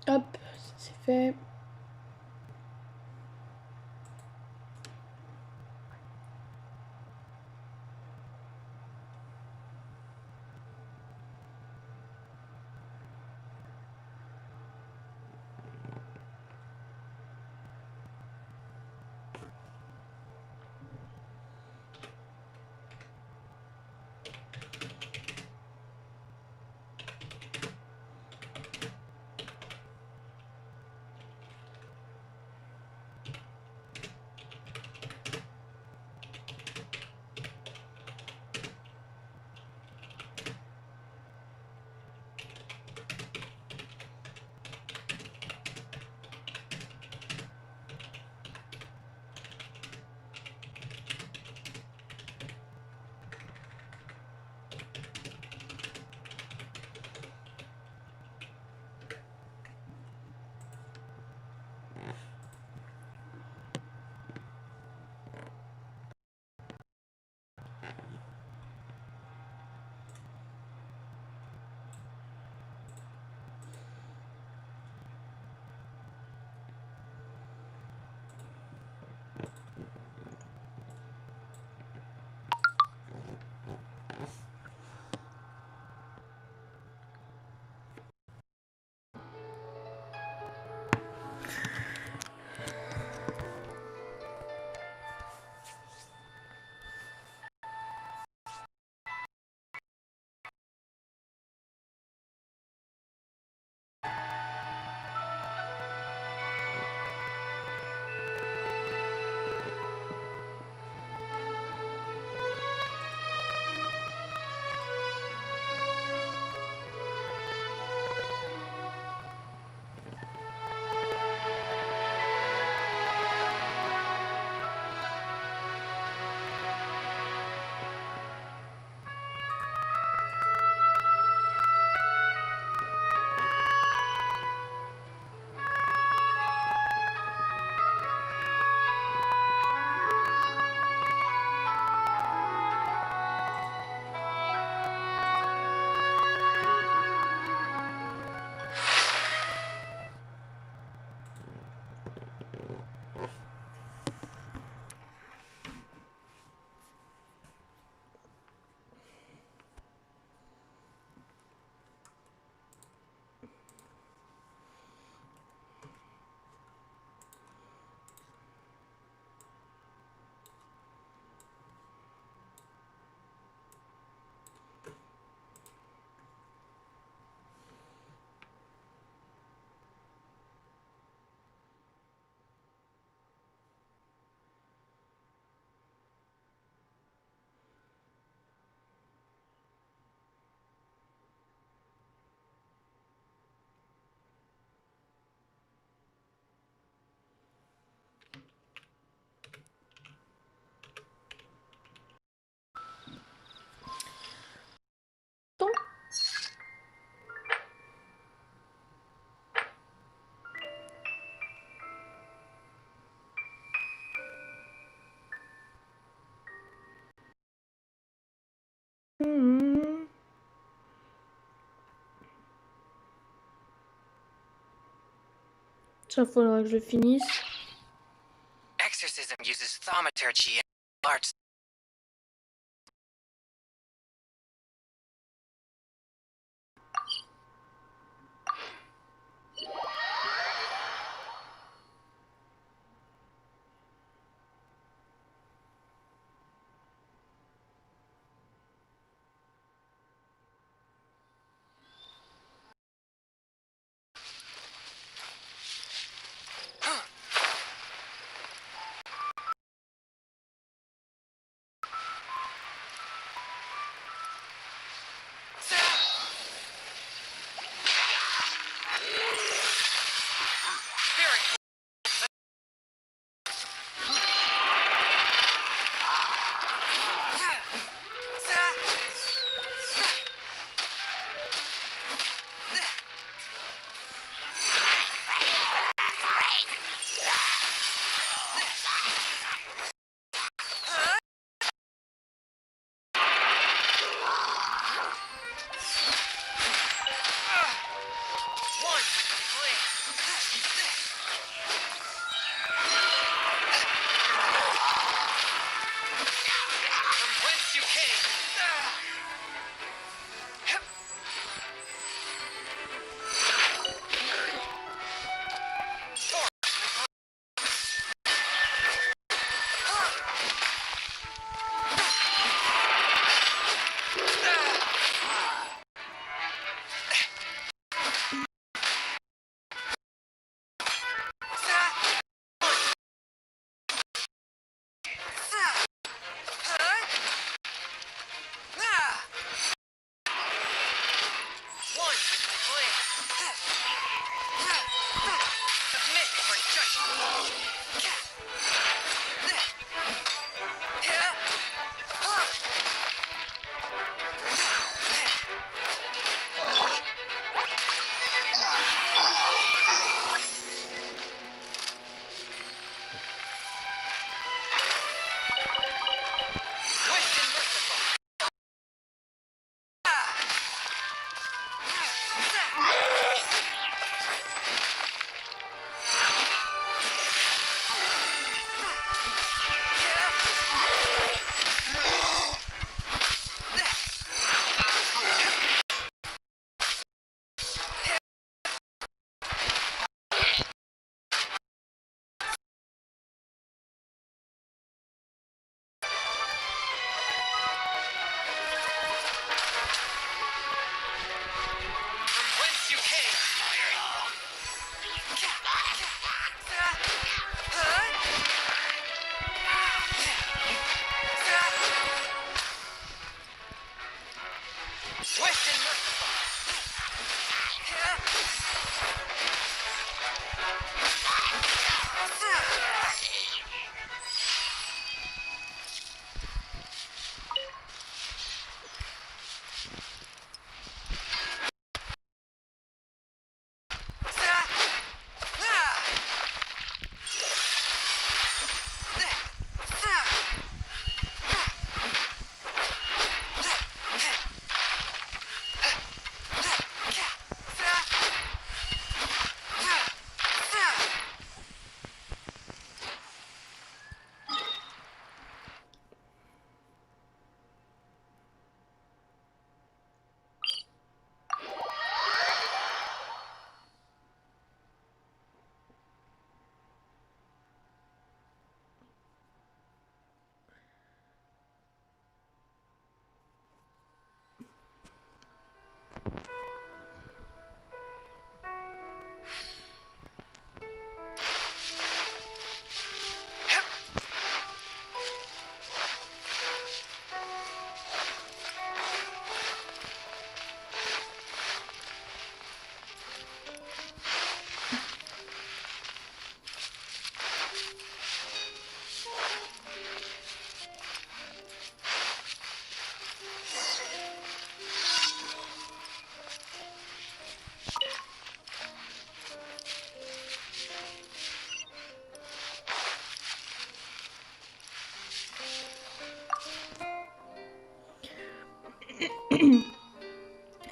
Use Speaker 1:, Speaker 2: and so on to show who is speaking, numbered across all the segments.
Speaker 1: Hop, c'est fait. Ça, faudra que je finisse.
Speaker 2: Exorcism uses thaumaturgy and arts.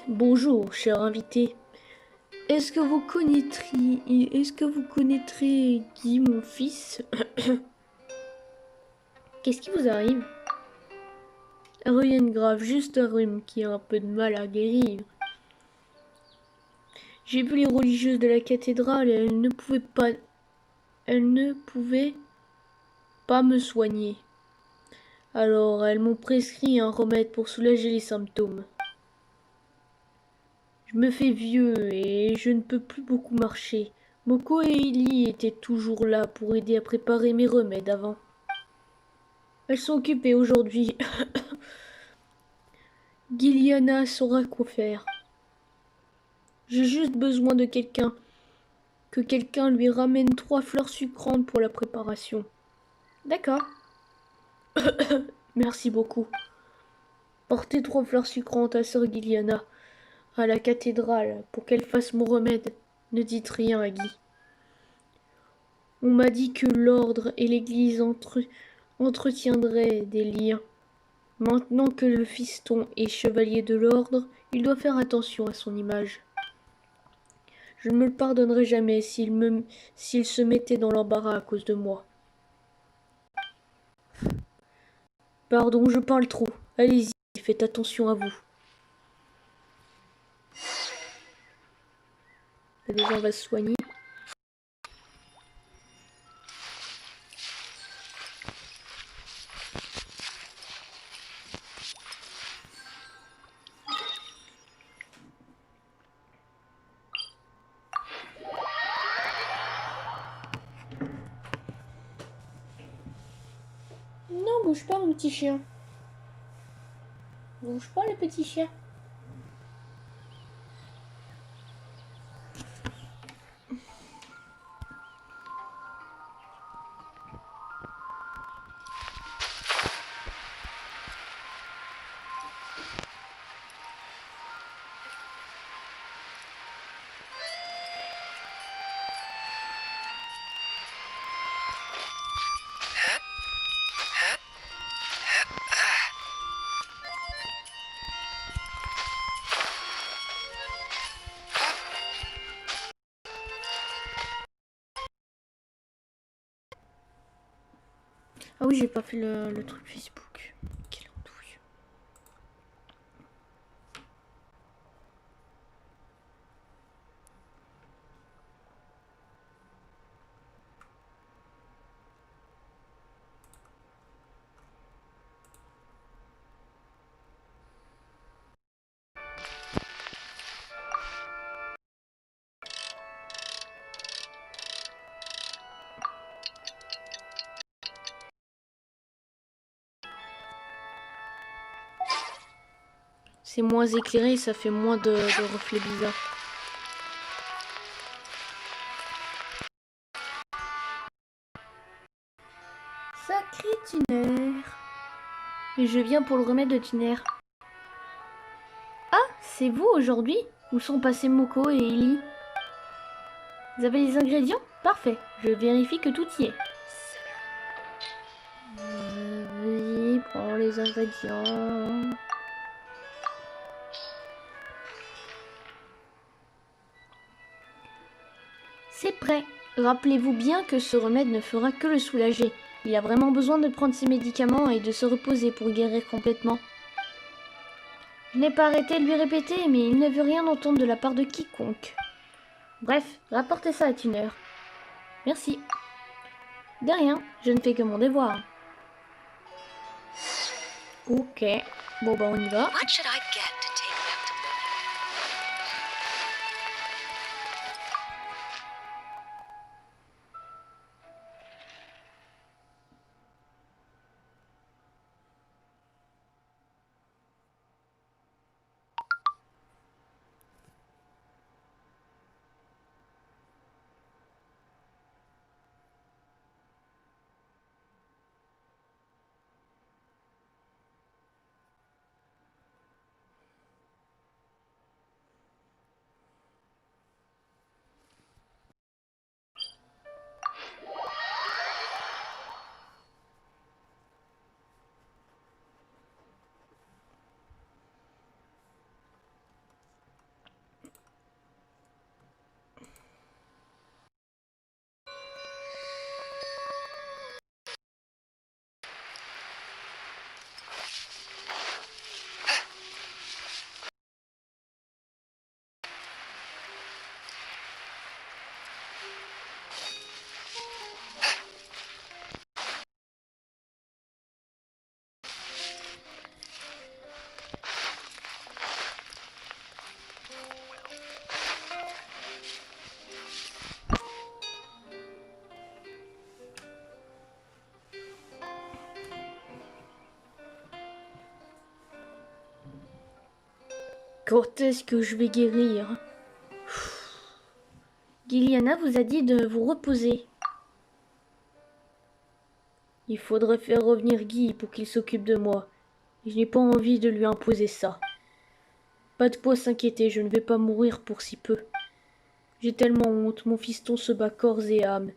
Speaker 1: Bonjour, cher invité. Est-ce que vous connaîtrez Guy, mon fils? Qu'est-ce qui vous arrive? Rien de grave, juste un rhume qui a un peu de mal à guérir. J'ai vu les religieuses de la cathédrale et elles ne pouvaient pas me soigner. Alors elles m'ont prescrit un remède pour soulager les symptômes. Je me fais vieux et je ne peux plus beaucoup marcher. Moko et Ellie étaient toujours là pour aider à préparer mes remèdes avant. Elles sont occupées aujourd'hui. Giliana saura quoi faire. J'ai juste besoin de quelqu'un. Que quelqu'un lui ramène 3 fleurs sucrantes pour la préparation. D'accord. Merci beaucoup. Portez 3 fleurs sucrantes à sœur Giliana à la cathédrale pour qu'elle fasse mon remède. Ne dites rien à Guy. On m'a dit que l'ordre et l'église entretiendraient des liens. Maintenant que le fiston est chevalier de l'ordre, il doit faire attention à son image. Je ne me le pardonnerai jamais s'il se mettait dans l'embarras à cause de moi. Pardon, je parle trop. Allez-y, faites attention à vous. Allez, on va se soigner. Non, bouge pas, mon petit chien. Bouge pas, le petit chien. Ah oui, j'ai pas fait le truc Facebook. Quelle andouille. C'est moins éclairé, ça fait moins de reflets bizarres. Sacré tuner. Et je viens pour le remède de tuner. Ah, c'est vous aujourd'hui? Où sont passés Moko et Ellie? Vous avez les ingrédients? Parfait. Je vérifie que tout y est. Oui, prends les ingrédients. C'est prêt. Rappelez-vous bien que ce remède ne fera que le soulager. Il a vraiment besoin de prendre ses médicaments et de se reposer pour guérir complètement. Je n'ai pas arrêté de lui répéter, mais il ne veut rien entendre de la part de quiconque. Bref, rapportez ça à Tuner. Merci. De rien, je ne fais que mon devoir. Ok, bon bah on y va.
Speaker 2: What should I get to take back to Lien?
Speaker 1: Quand est-ce que je vais guérir? Giliana vous a dit de vous reposer. Il faudrait faire revenir Guy pour qu'il s'occupe de moi. Je n'ai pas envie de lui imposer ça. Pas de quoi s'inquiéter, je ne vais pas mourir pour si peu. J'ai tellement honte, mon fiston se bat corps et âme.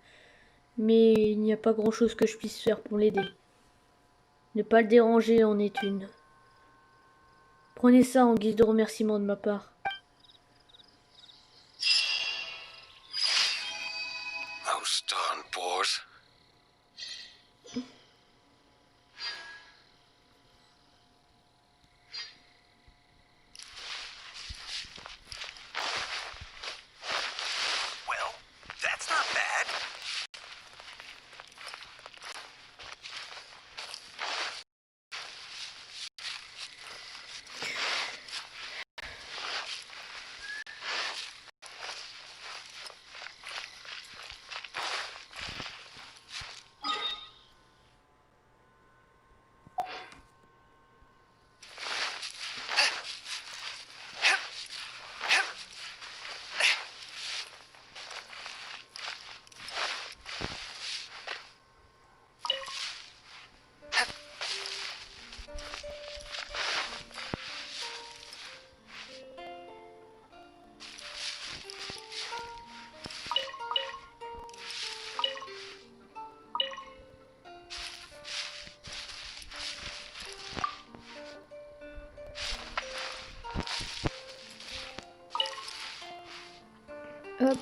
Speaker 1: Mais il n'y a pas grand-chose que je puisse faire pour l'aider. Ne pas le déranger en est une. Prenez ça en guise de remerciement de ma part.
Speaker 2: Those darn boars. Well, that's not bad.
Speaker 1: Hop.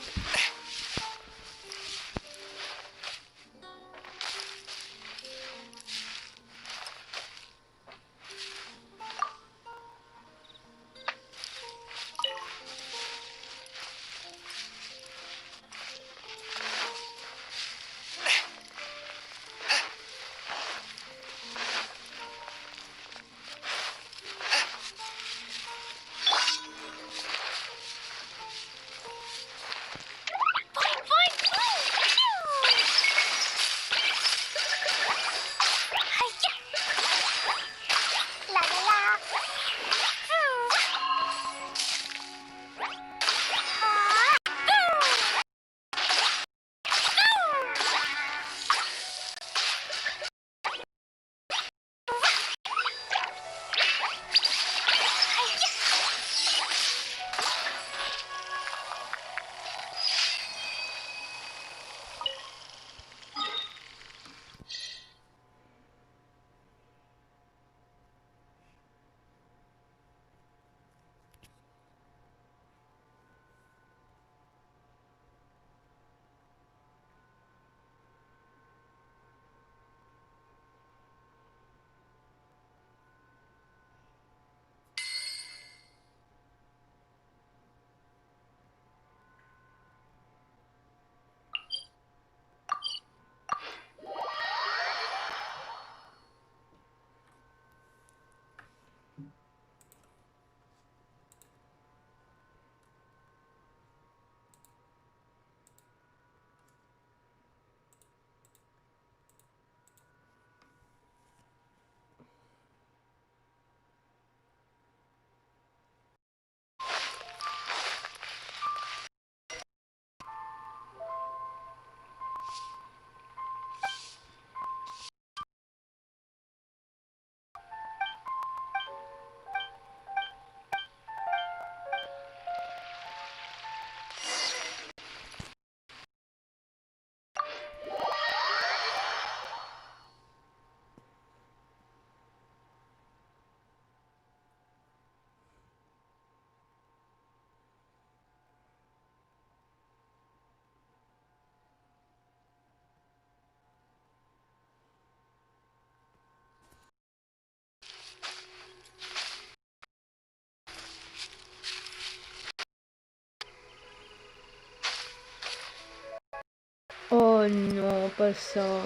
Speaker 1: Oh non, pas ça.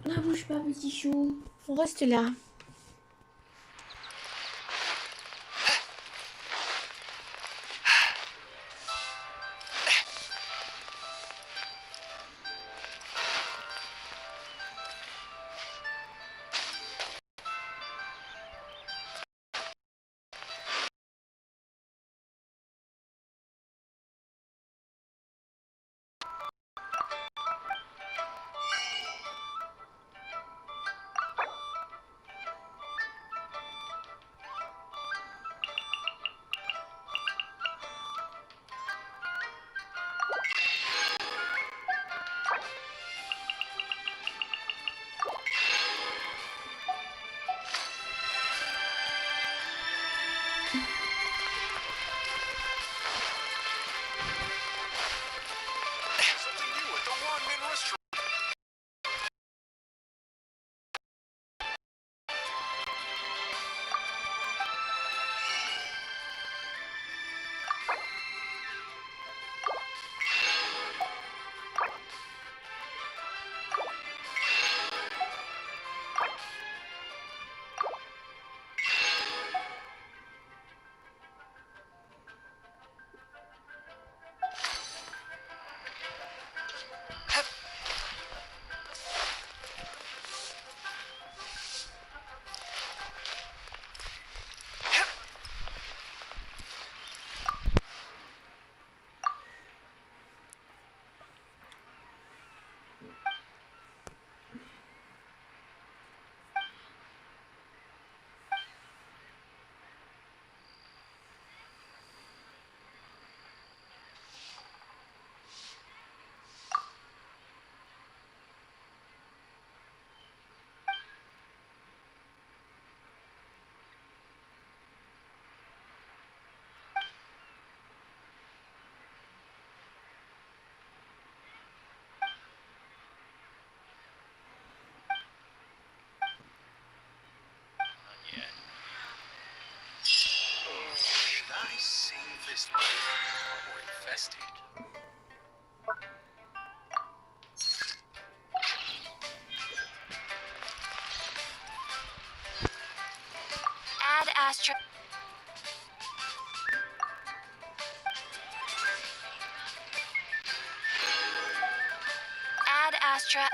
Speaker 1: Ne bouge pas, petit chou. On reste là.
Speaker 2: Astra. Add Astra.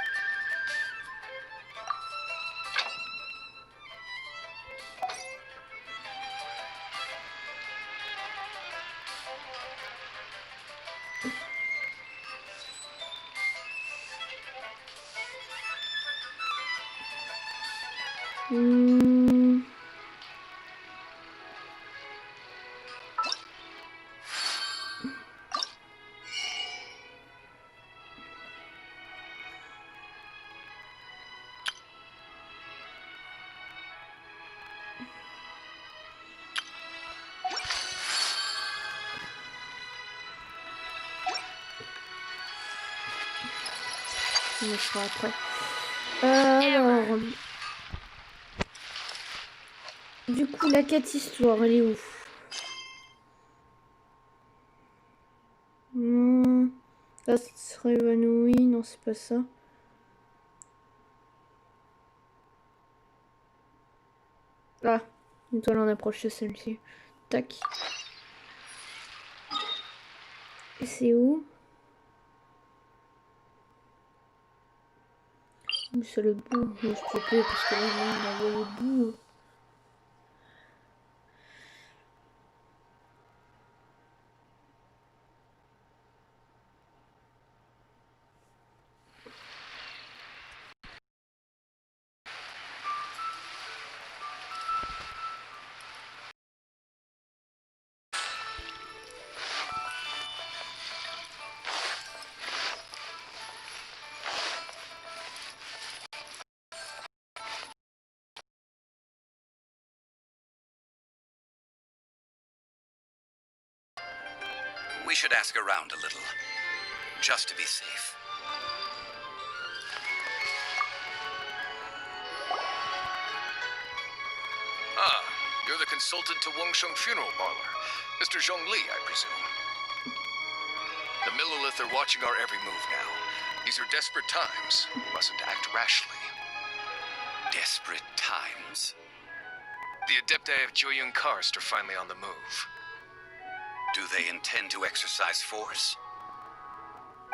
Speaker 1: On le fera après. Alors, du coup, la quête histoire, elle est où? Là, ce serait évanoui. Non, c'est pas ça. Ah, une toile en approche de celle-ci. Tac. Et c'est où? C'est le bout, s'il te plaît, parce que là, on a le bout.
Speaker 2: We should ask around a little, just to be safe.
Speaker 3: Ah, you're the consultant to Wangsheng Funeral Parlor. Mr. Zhongli, I presume. The Millilith are watching our every move now. These are desperate times. We mustn't act rashly.
Speaker 2: Desperate times.
Speaker 3: The Adepti of Joyun Karst are finally on the move.
Speaker 2: Do they intend to exercise force?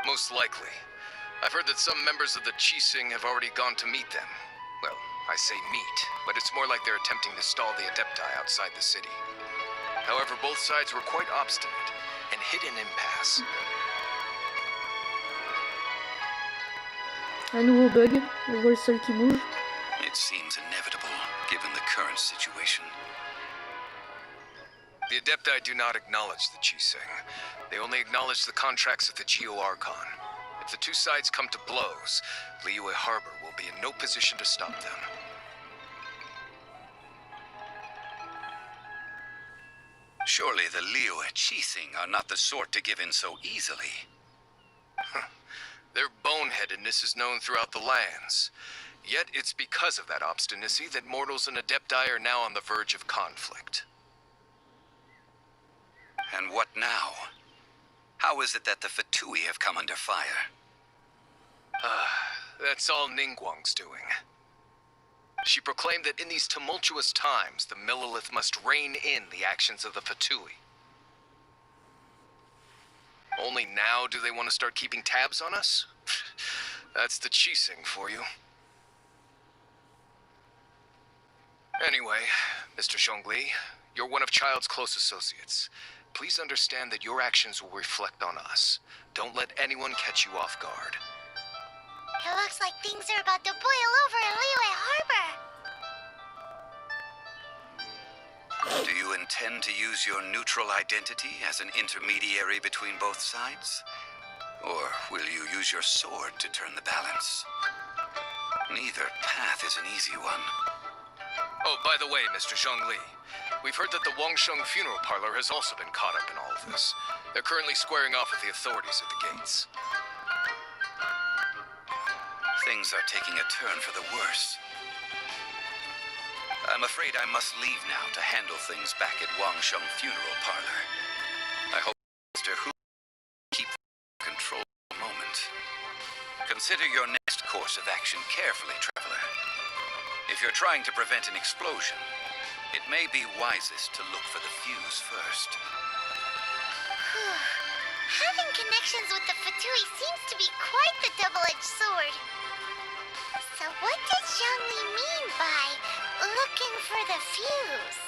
Speaker 3: Most likely. I've heard that some members of the Qixing have already gone to meet them. Well, I say meet, but it's more like they're attempting to stall the Adepti outside the city. However, both sides were quite obstinate and hit an impasse.
Speaker 1: Un nouveau bug. On voit le sol qui bouge.
Speaker 2: It seems inevitable, given the current situation.
Speaker 3: The Adepti do not acknowledge the Qixing. They only acknowledge the contracts of the Geo Archon. If the two sides come to blows, Liyue Harbor will be in no position to stop them.
Speaker 2: Surely the Liyue Qixing are not the sort to give in so easily.
Speaker 3: Their boneheadedness is known throughout the lands. Yet it's because of that obstinacy that mortals and Adepti are now on the verge of conflict.
Speaker 2: And what now? How is it that the Fatui have come under fire?
Speaker 3: That's all Ningguang's doing. She proclaimed that in these tumultuous times, the Millilith must rein in the actions of the Fatui. Only now do they want to start keeping tabs on us? That's the Qixing for you. Anyway, Mr. Zhongli, you're one of Child's close associates. Please understand that your actions will reflect on us. Don't let anyone catch you off guard.
Speaker 4: It looks like things are about to boil over in Liyue Harbor.
Speaker 2: Do you intend to use your neutral identity as an intermediary between both sides? Or will you use your sword to turn the balance? Neither path is an easy one.
Speaker 3: Oh, by the way, Mr. Zhongli, we've heard that the Wangsheng Funeral Parlor has also been caught up in all of this. They're currently squaring off with the authorities at the gates.
Speaker 2: Things are taking a turn for the worse. I'm afraid I must leave now to handle things back at Wangsheng Funeral Parlor. I hope Mr. Hu keep control for a moment. Consider your next course of action carefully, traveler. If you're trying to prevent an explosion, It may be wisest to look for the fuse first.
Speaker 4: Having connections with the Fatui seems to be quite the double-edged sword. So what does Zhongli mean by looking for the fuse?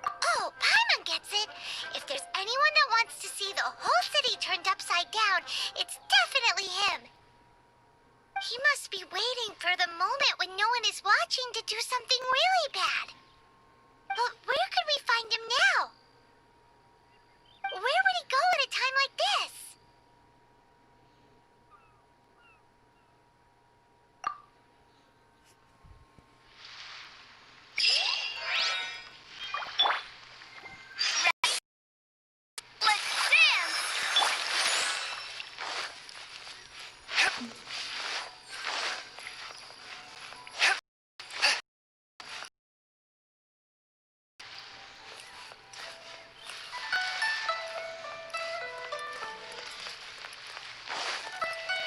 Speaker 4: Oh, Paimon gets it. If there's anyone that wants to see the whole city turned upside down, it's definitely him. He must be waiting for the moment when no one is watching to do something really bad. But where could we find him now? Where would he go at a time like this? Let's dance!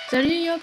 Speaker 1: Salut, hop.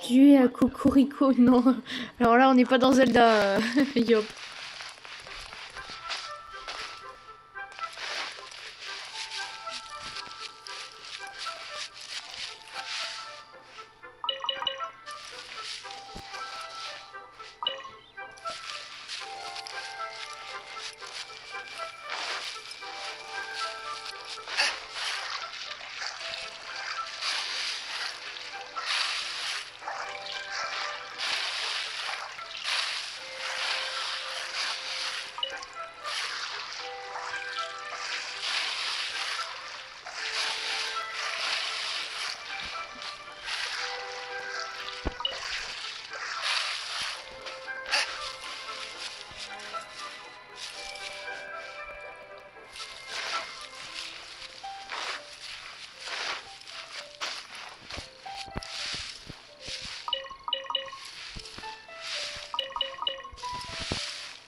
Speaker 1: Tu es à Cocorico, non. Alors là, on n'est pas dans Zelda, Yop.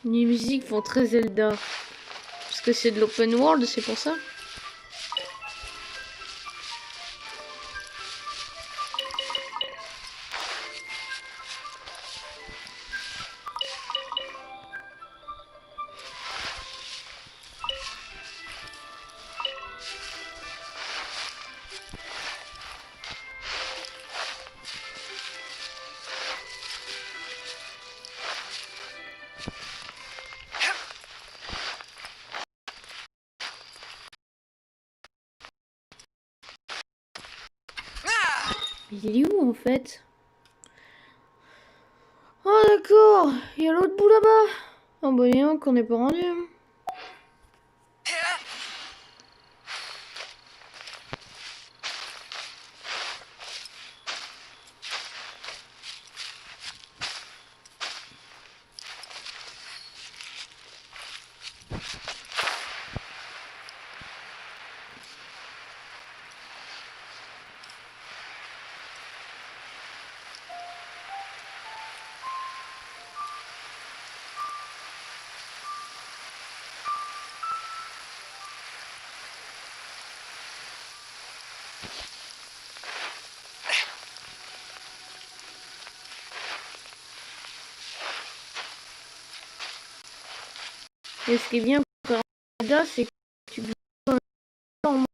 Speaker 1: Les musiques font très Zelda. Parce que c'est de l'open world, c'est pour ça. Il est où en fait? Oh d'accord, il y a l'autre bout là-bas. Oh bah dis donc, on n'est pas rendu. Et ce qui est bien pour Zelda, c'est que tu peux en manque.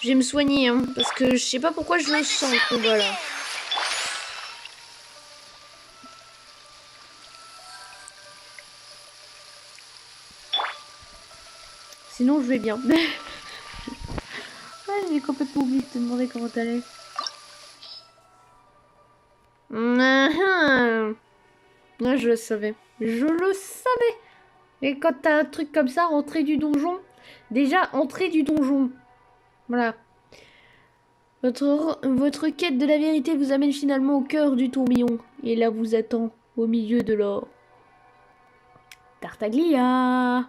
Speaker 1: Je vais me soigner, hein, parce que je sais pas pourquoi je le sens le combat là. Sinon je vais bien. Ouais, j'ai complètement oublié de te demander comment t'allais. Ouais, je le savais. Je le savais. Et quand t'as un truc comme ça, entrée du donjon. Déjà, entrée du donjon. Voilà. Votre quête de la vérité vous amène finalement au cœur du tourbillon. Et là vous attend, au milieu de l'or. Tartaglia.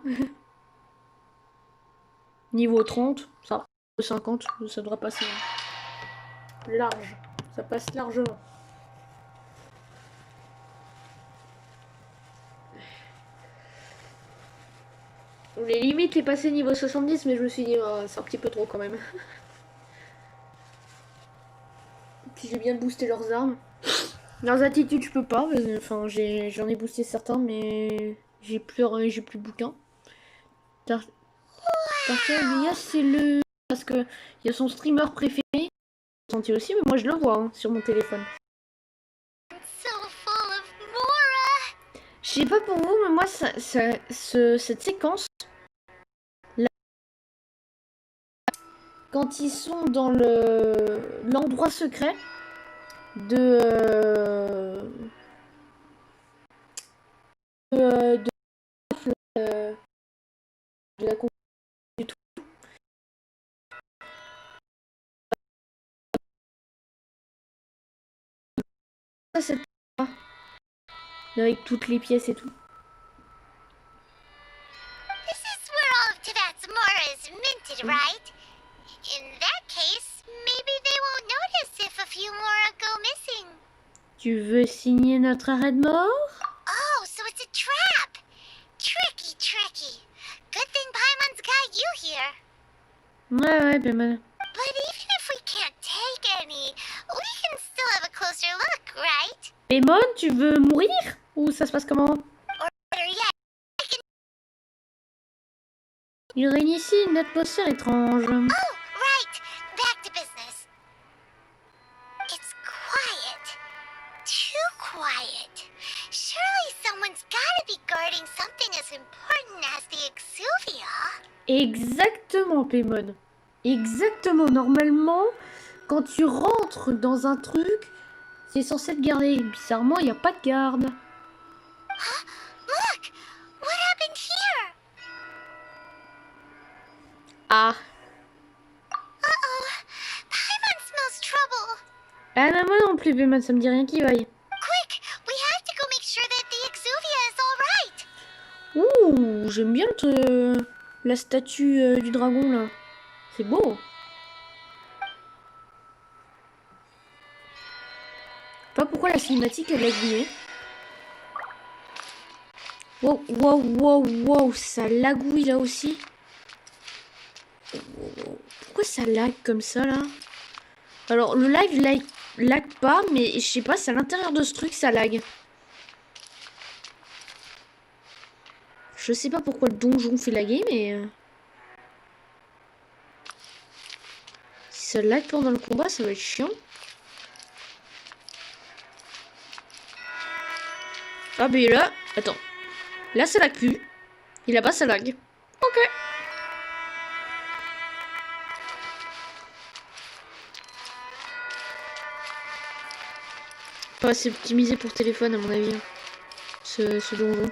Speaker 1: Niveau 30, ça va. 50, ça devrait passer. Large. Ça passe largement. Les limites est passé niveau 70, mais je me suis dit, c'est un petit peu trop quand même. Puis j'ai bien boosté leurs armes. Leurs attitudes, je peux pas. Enfin, j'en ai boosté certains, mais j'ai plus bouquin. Tartaglia, c'est le... Parce que il y a son streamer préféré. Senti aussi, mais moi je le vois hein, sur mon téléphone. Je sais pas pour vous, mais moi, cette séquence, là, quand ils sont dans l'endroit secret de la conquête du tout. Ça, c'est avec toutes les pièces et tout.
Speaker 4: This is where all of Tibet's Mora is minted, right? In that case, maybe they won't notice if a few Mora go missing.
Speaker 1: Tu veux signer notre arrêt de mort?
Speaker 4: Oh, so it's a trap! Tricky, tricky. Good thing Paimon's got you here.
Speaker 1: Ouais, bien mal.
Speaker 4: But even if we can't take any, we can still have a closer look, right?
Speaker 1: Lemon, tu veux mourir? Ou ça se passe comment?
Speaker 4: Or better yet,
Speaker 1: Il règne ici une atmosphère étrange.
Speaker 4: oh, right. Back to business. It's quiet. Too quiet. Surely someone's gotta be guarding something as important as the Exuvia.
Speaker 1: Exactement, Paimon. Exactement. Normalement, quand tu rentres dans un truc, c'est censé te garder. Bizarrement, il n'y a pas de garde.
Speaker 4: Huh? Look! What happened here?
Speaker 1: Ah.
Speaker 4: Uh-oh. Paimon smells trouble.
Speaker 1: Ah non, moi non plus, Paimon, ça me dit rien qui vaille.
Speaker 4: Quick! We have to go make sure that the Exuvia is all right.
Speaker 1: Ouh, j'aime bien la statue du dragon, là. C'est beau. Je sais pas pourquoi la cinématique, elle a guillé. Wow, wow, wow, wow, ça lagouille là aussi. Pourquoi ça lag comme ça là? Alors le live lag pas, mais je sais pas, c'est à l'intérieur de ce truc ça lag. Je sais pas pourquoi le donjon fait laguer, mais si ça lag pendant le combat, ça va être chiant. Ah mais là, attends. Là ça lag plus. Et là-bas ça lag. Ok. Pas assez optimisé pour téléphone à mon avis. Ce donjon.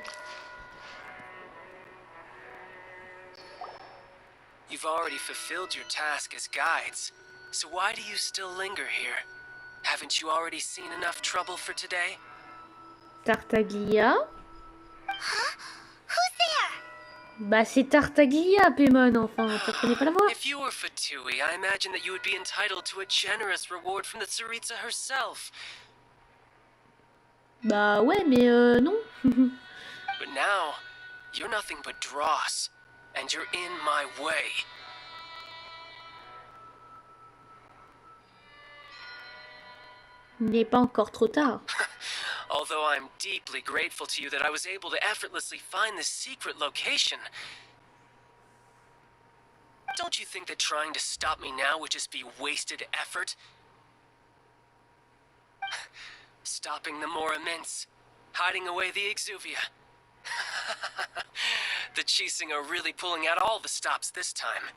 Speaker 5: You've already fulfilled your task as guides, so why do you still linger here? Haven't you already seen enough trouble for today?
Speaker 1: Tartaglia.
Speaker 4: Huh? Who's there?
Speaker 1: Bah c'est Tartaglia, Paimon, enfin, tu reconnais pas la voix?
Speaker 5: If you were Fatui, I imagine that you would be entitled to a generous reward from the Tsaritsa herself.
Speaker 1: Bah ouais, mais non.
Speaker 5: But now, you're nothing but dross, and you're in my way.
Speaker 1: Il n'est pas encore trop tard.
Speaker 5: Although I'm deeply grateful to you that I was able to effortlessly find this secret location. Don't you think that trying to stop me now would just be wasted effort? Stopping the more immense, hiding away the exuvia. The Cheesing are really pulling out all the stops this time.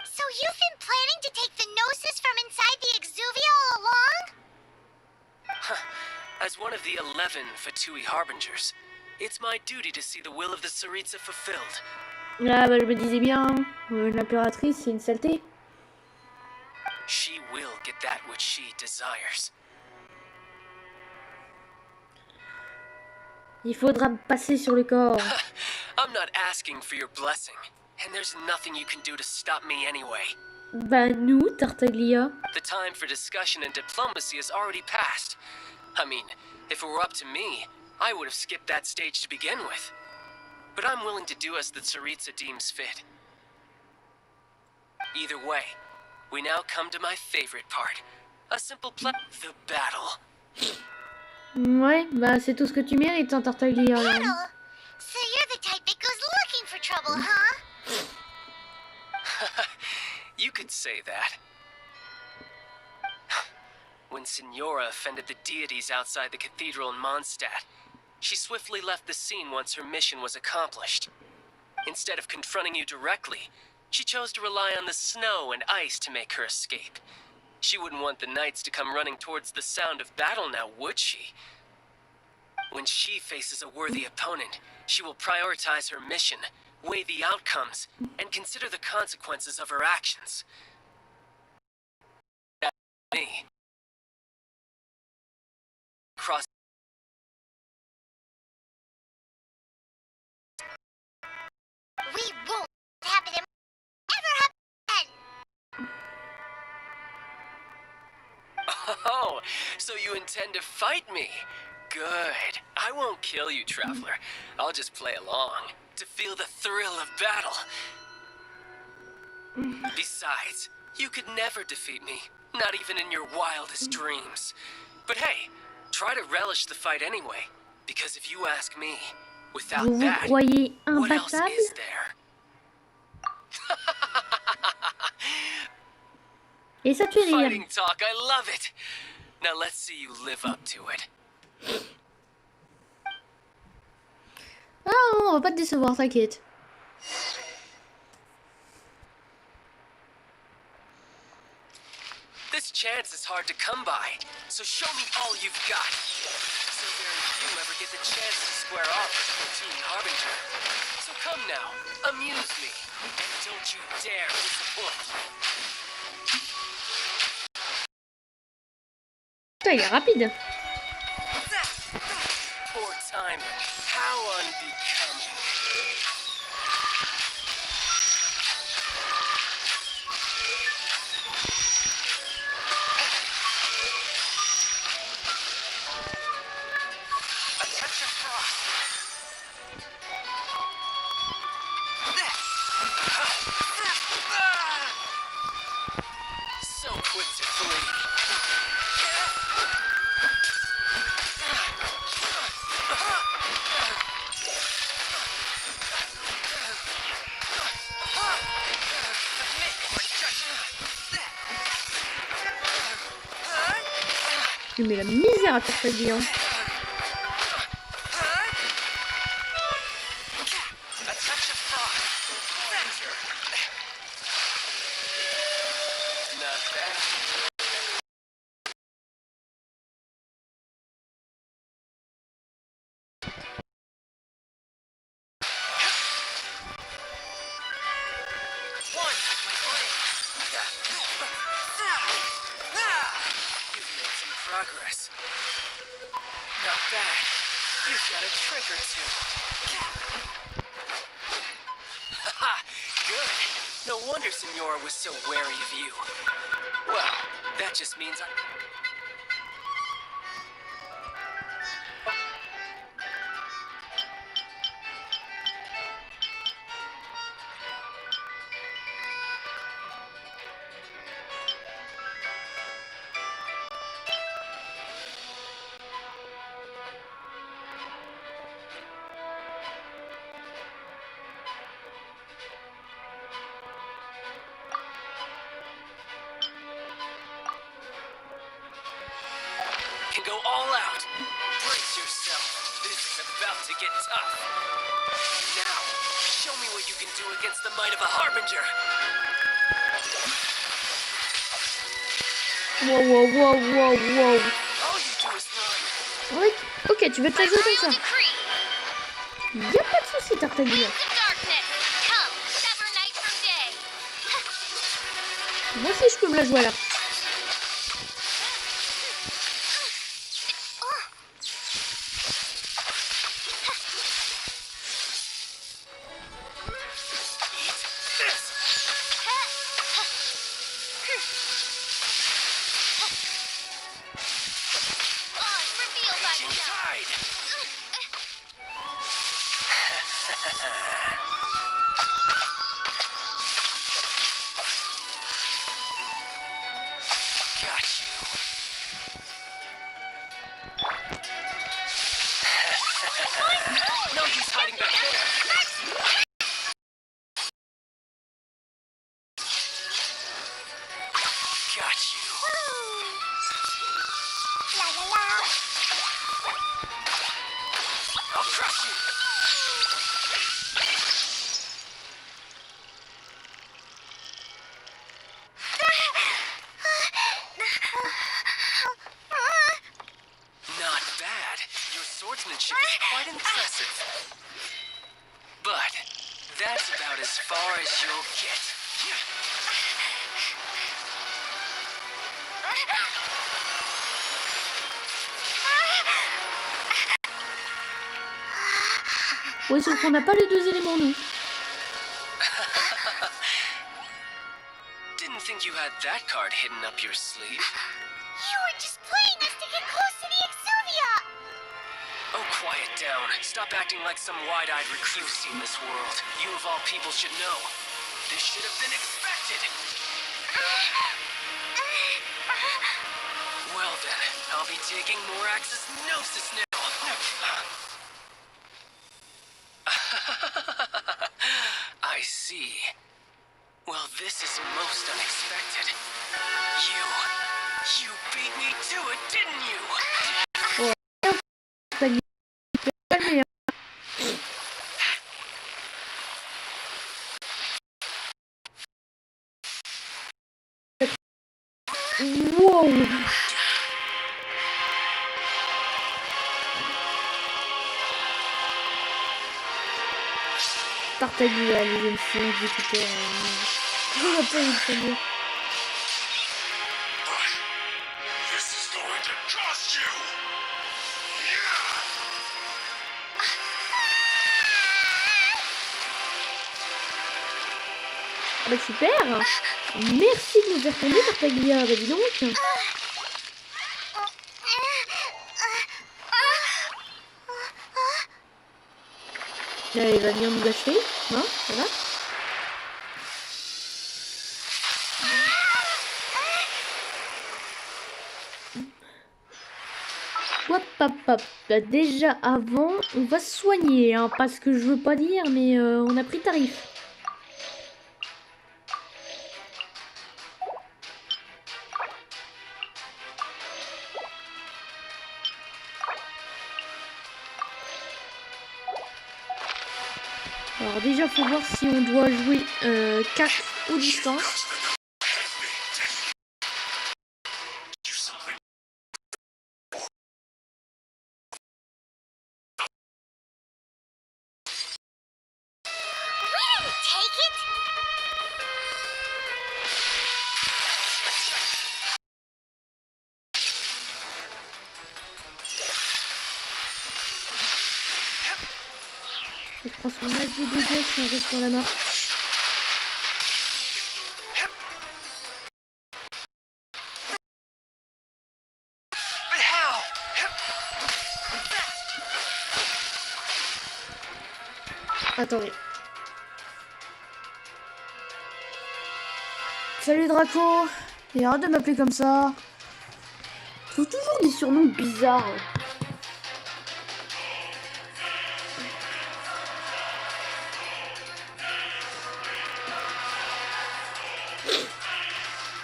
Speaker 4: So you've been planning to take the gnosis from inside the exuvia all along?
Speaker 5: As one of the 11 Fatui Harbingers, it's my duty to see the will of the Tsaritsa fulfilled.
Speaker 1: Ah bah je me disais bien, l'impératrice c'est une saleté.
Speaker 5: She will get that which she desires.
Speaker 1: Il faudra passer sur le corps.
Speaker 5: I'm not asking for your blessing, and there's nothing you can do to stop me anyway.
Speaker 1: Bah nous, Tartaglia.
Speaker 5: The time for discussion and diplomacy has already passed. I mean, if it were up to me, I would have skipped that stage to begin with. But I'm willing to do as the Tsaritsa deems fit. Either way, we now come to my favorite part. A simple the battle.
Speaker 1: Ouais, bah c'est tout ce que tu mérites, hein, Tartaglia.
Speaker 4: Battle? So you're the type that goes looking for trouble, huh?
Speaker 5: You could say that. When Signora offended the deities outside the cathedral in Mondstadt, she swiftly left the scene once her mission was accomplished. Instead of confronting you directly, she chose to rely on the snow and ice to make her escape. She wouldn't want the knights to come running towards the sound of battle now, would she? When she faces a worthy opponent, she will prioritize her mission, weigh the outcomes, and consider the consequences of her actions. That's me. Cross.
Speaker 4: We won't have it ever happen again.
Speaker 5: Oh, so you intend to fight me? Good. I won't kill you, Traveler. I'll just play along, to feel the thrill of battle. Besides, you could never defeat me, not even in your wildest dreams. But hey, try to relish the fight anyway, because if you ask me, without
Speaker 1: Vous vous
Speaker 5: that,
Speaker 1: croyez
Speaker 5: what else
Speaker 1: imbattable?
Speaker 5: is there?
Speaker 1: Et ça tu ris.
Speaker 5: Fighting talk, I love it. Now let's see you live up to it.
Speaker 1: Ah, on va pas te décevoir, t'inquiète.
Speaker 5: This chance is hard to come by, so show me all you've got. So very few ever get the chance to square off with the Fatui Harbinger. So come now, amuse me, and don't you dare disappoint.
Speaker 1: Putain, il est rapide.
Speaker 5: Poor timing, how unbecoming. A touch of frost. So quick to flee.
Speaker 1: Tu mets la misère à Tartaglia.
Speaker 5: A touch of frost. Not bad. One with my blade. You've made some progress. Not bad. You've got a trick or two. Haha, good. No wonder Signora was so wary of you. Well, that just means I... can go all out. Brace yourself. This is about to get tough. Now, show me what you can do against the might of a harbinger.
Speaker 1: Wow, wow, wow, wow, wow.
Speaker 5: All you do is run.
Speaker 1: Ouais. Ok, tu veux te la jouer comme ça. Y'a pas de soucis, Tartaglia. Moi aussi, je peux me la jouer là.
Speaker 5: No use hiding back there. Got you.
Speaker 4: La la la.
Speaker 5: I'll crush you. Not bad. Your swordsmanship is quite impressive. But that's about as far as you'll get.
Speaker 1: Oui, sauf qu'on n'a pas les deux éléments, nous.
Speaker 5: Didn't think you had that card hidden up your sleeve.
Speaker 4: You were just playing us to get close to the Exuvia.
Speaker 5: Oh, quiet down. Stop acting like some wide-eyed recluse in this world. You of all people should know. This should have been expected. Well then, I'll be taking Morax's gnosis now. I see. Well, this is most unexpected. You beat me to it, didn't you?
Speaker 1: Wow. Tartaglia, les jeunes filles exécuteurs. Je vois pas où il faut dire.
Speaker 2: This is going to cost you!
Speaker 1: Ah bah super. Merci de nous faire tomber, Tartaglia. Bah dis donc. Là, il va venir nous acheter. Hein, voilà. Hop, hop, hop. Bah, déjà avant, on va se soigner, hein, parce que je veux pas dire, mais on a pris tarif. Alors déjà, faut voir si on doit jouer 4 ou distance.
Speaker 4: Take it.
Speaker 1: Il prend son masse de dégâts si on reste sur la marche. Attendez. Salut Draco. Et arrête de m'appeler comme ça. Je trouve toujours des surnoms bizarres.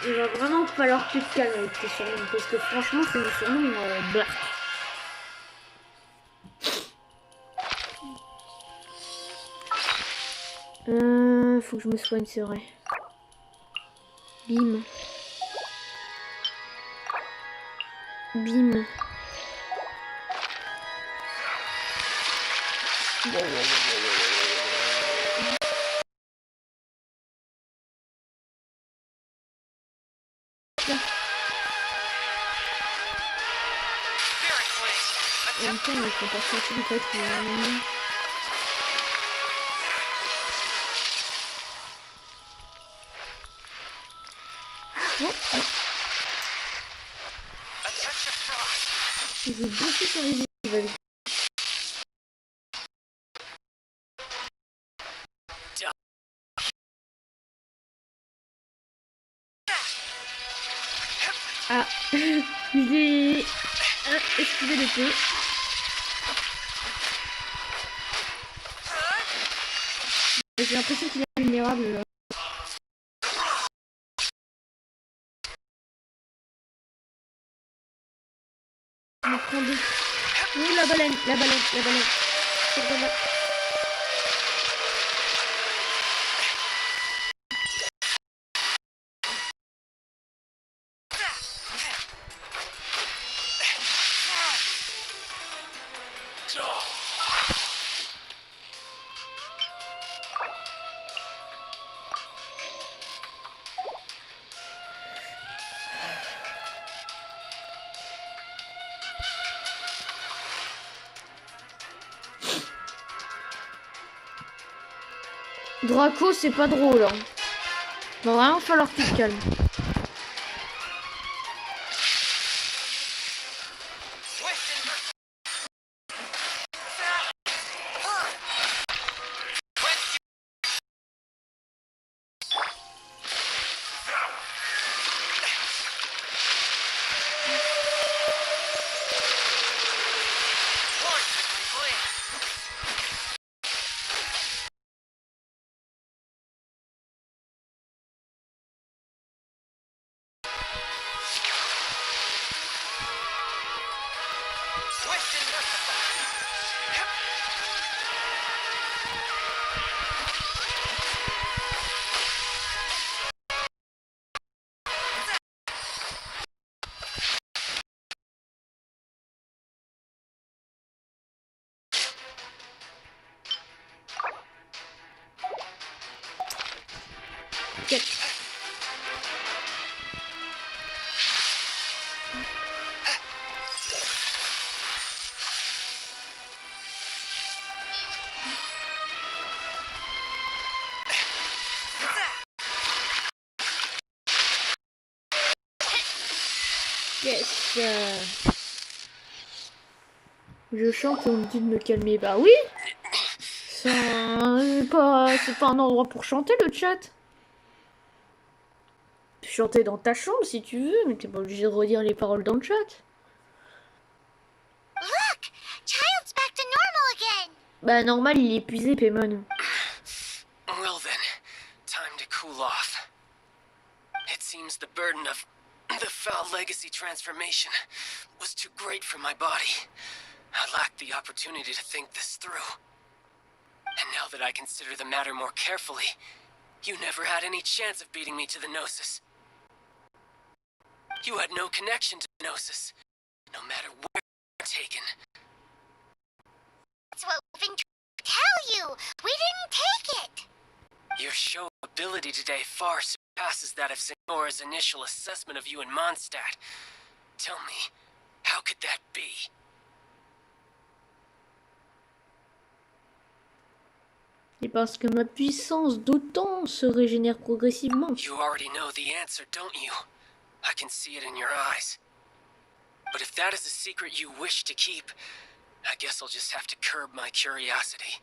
Speaker 1: Il va vraiment falloir que tu te calmes avec tes surnoms, parce que franchement, c'est des surnoms black. Faut que je me soigne, c'est vrai. Bim. Bim. En même temps, il faut pas sortir du fait. J'ai beaucoup sur les événements. Ah, j'ai esquivé le peu. J'ai l'impression qu'il est vulnérable là. Je me prends deux. Oui, la baleine. C'est pas mal. Draco, c'est pas drôle. Hein. Va vraiment falloir que tu te calmes. Yes. Je chante et on me dit de me calmer. Bah oui. C'est pas un endroit pour chanter le chat. Tu peux chanter dans ta chambre si tu veux, mais t'es pas obligé de redire les paroles dans le chat.
Speaker 4: Look! Child's back to normal again!
Speaker 1: Bah normal, il est épuisé, Paimon.
Speaker 5: Well then, time to cool off. It seems the burden of the foul legacy transformation was too great for my body. I lacked the opportunity to think this through. And now that I consider the matter more carefully, you never had any chance of beating me to the Gnosis. You had no connection to Gnosis, no matter where you were taken.
Speaker 4: That's what we've been trying to tell you! We didn't take it!
Speaker 5: Your show of ability today far surpasses that of Signora's initial assessment of you in Mondstadt. Tell me, how could that be?
Speaker 1: Et parce que ma puissance d'autant se régénère progressivement.
Speaker 5: You already know the answer, don't you? I can see it in your eyes. But if that is a secret you wish to keep, I guess I'll just have to curb my curiosity.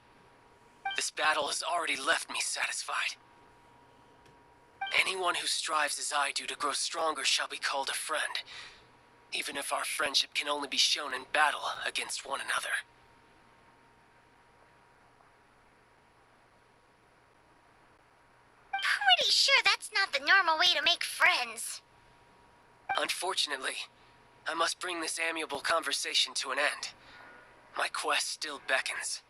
Speaker 5: This battle has already left me satisfied. Anyone who strives as I do to grow stronger shall be called a friend, even if our friendship can only be shown in battle against one another.
Speaker 4: Pretty pretty sure that's not the normal way to make friends.
Speaker 5: Unfortunately, I must bring this amiable conversation to an end. My quest still beckons.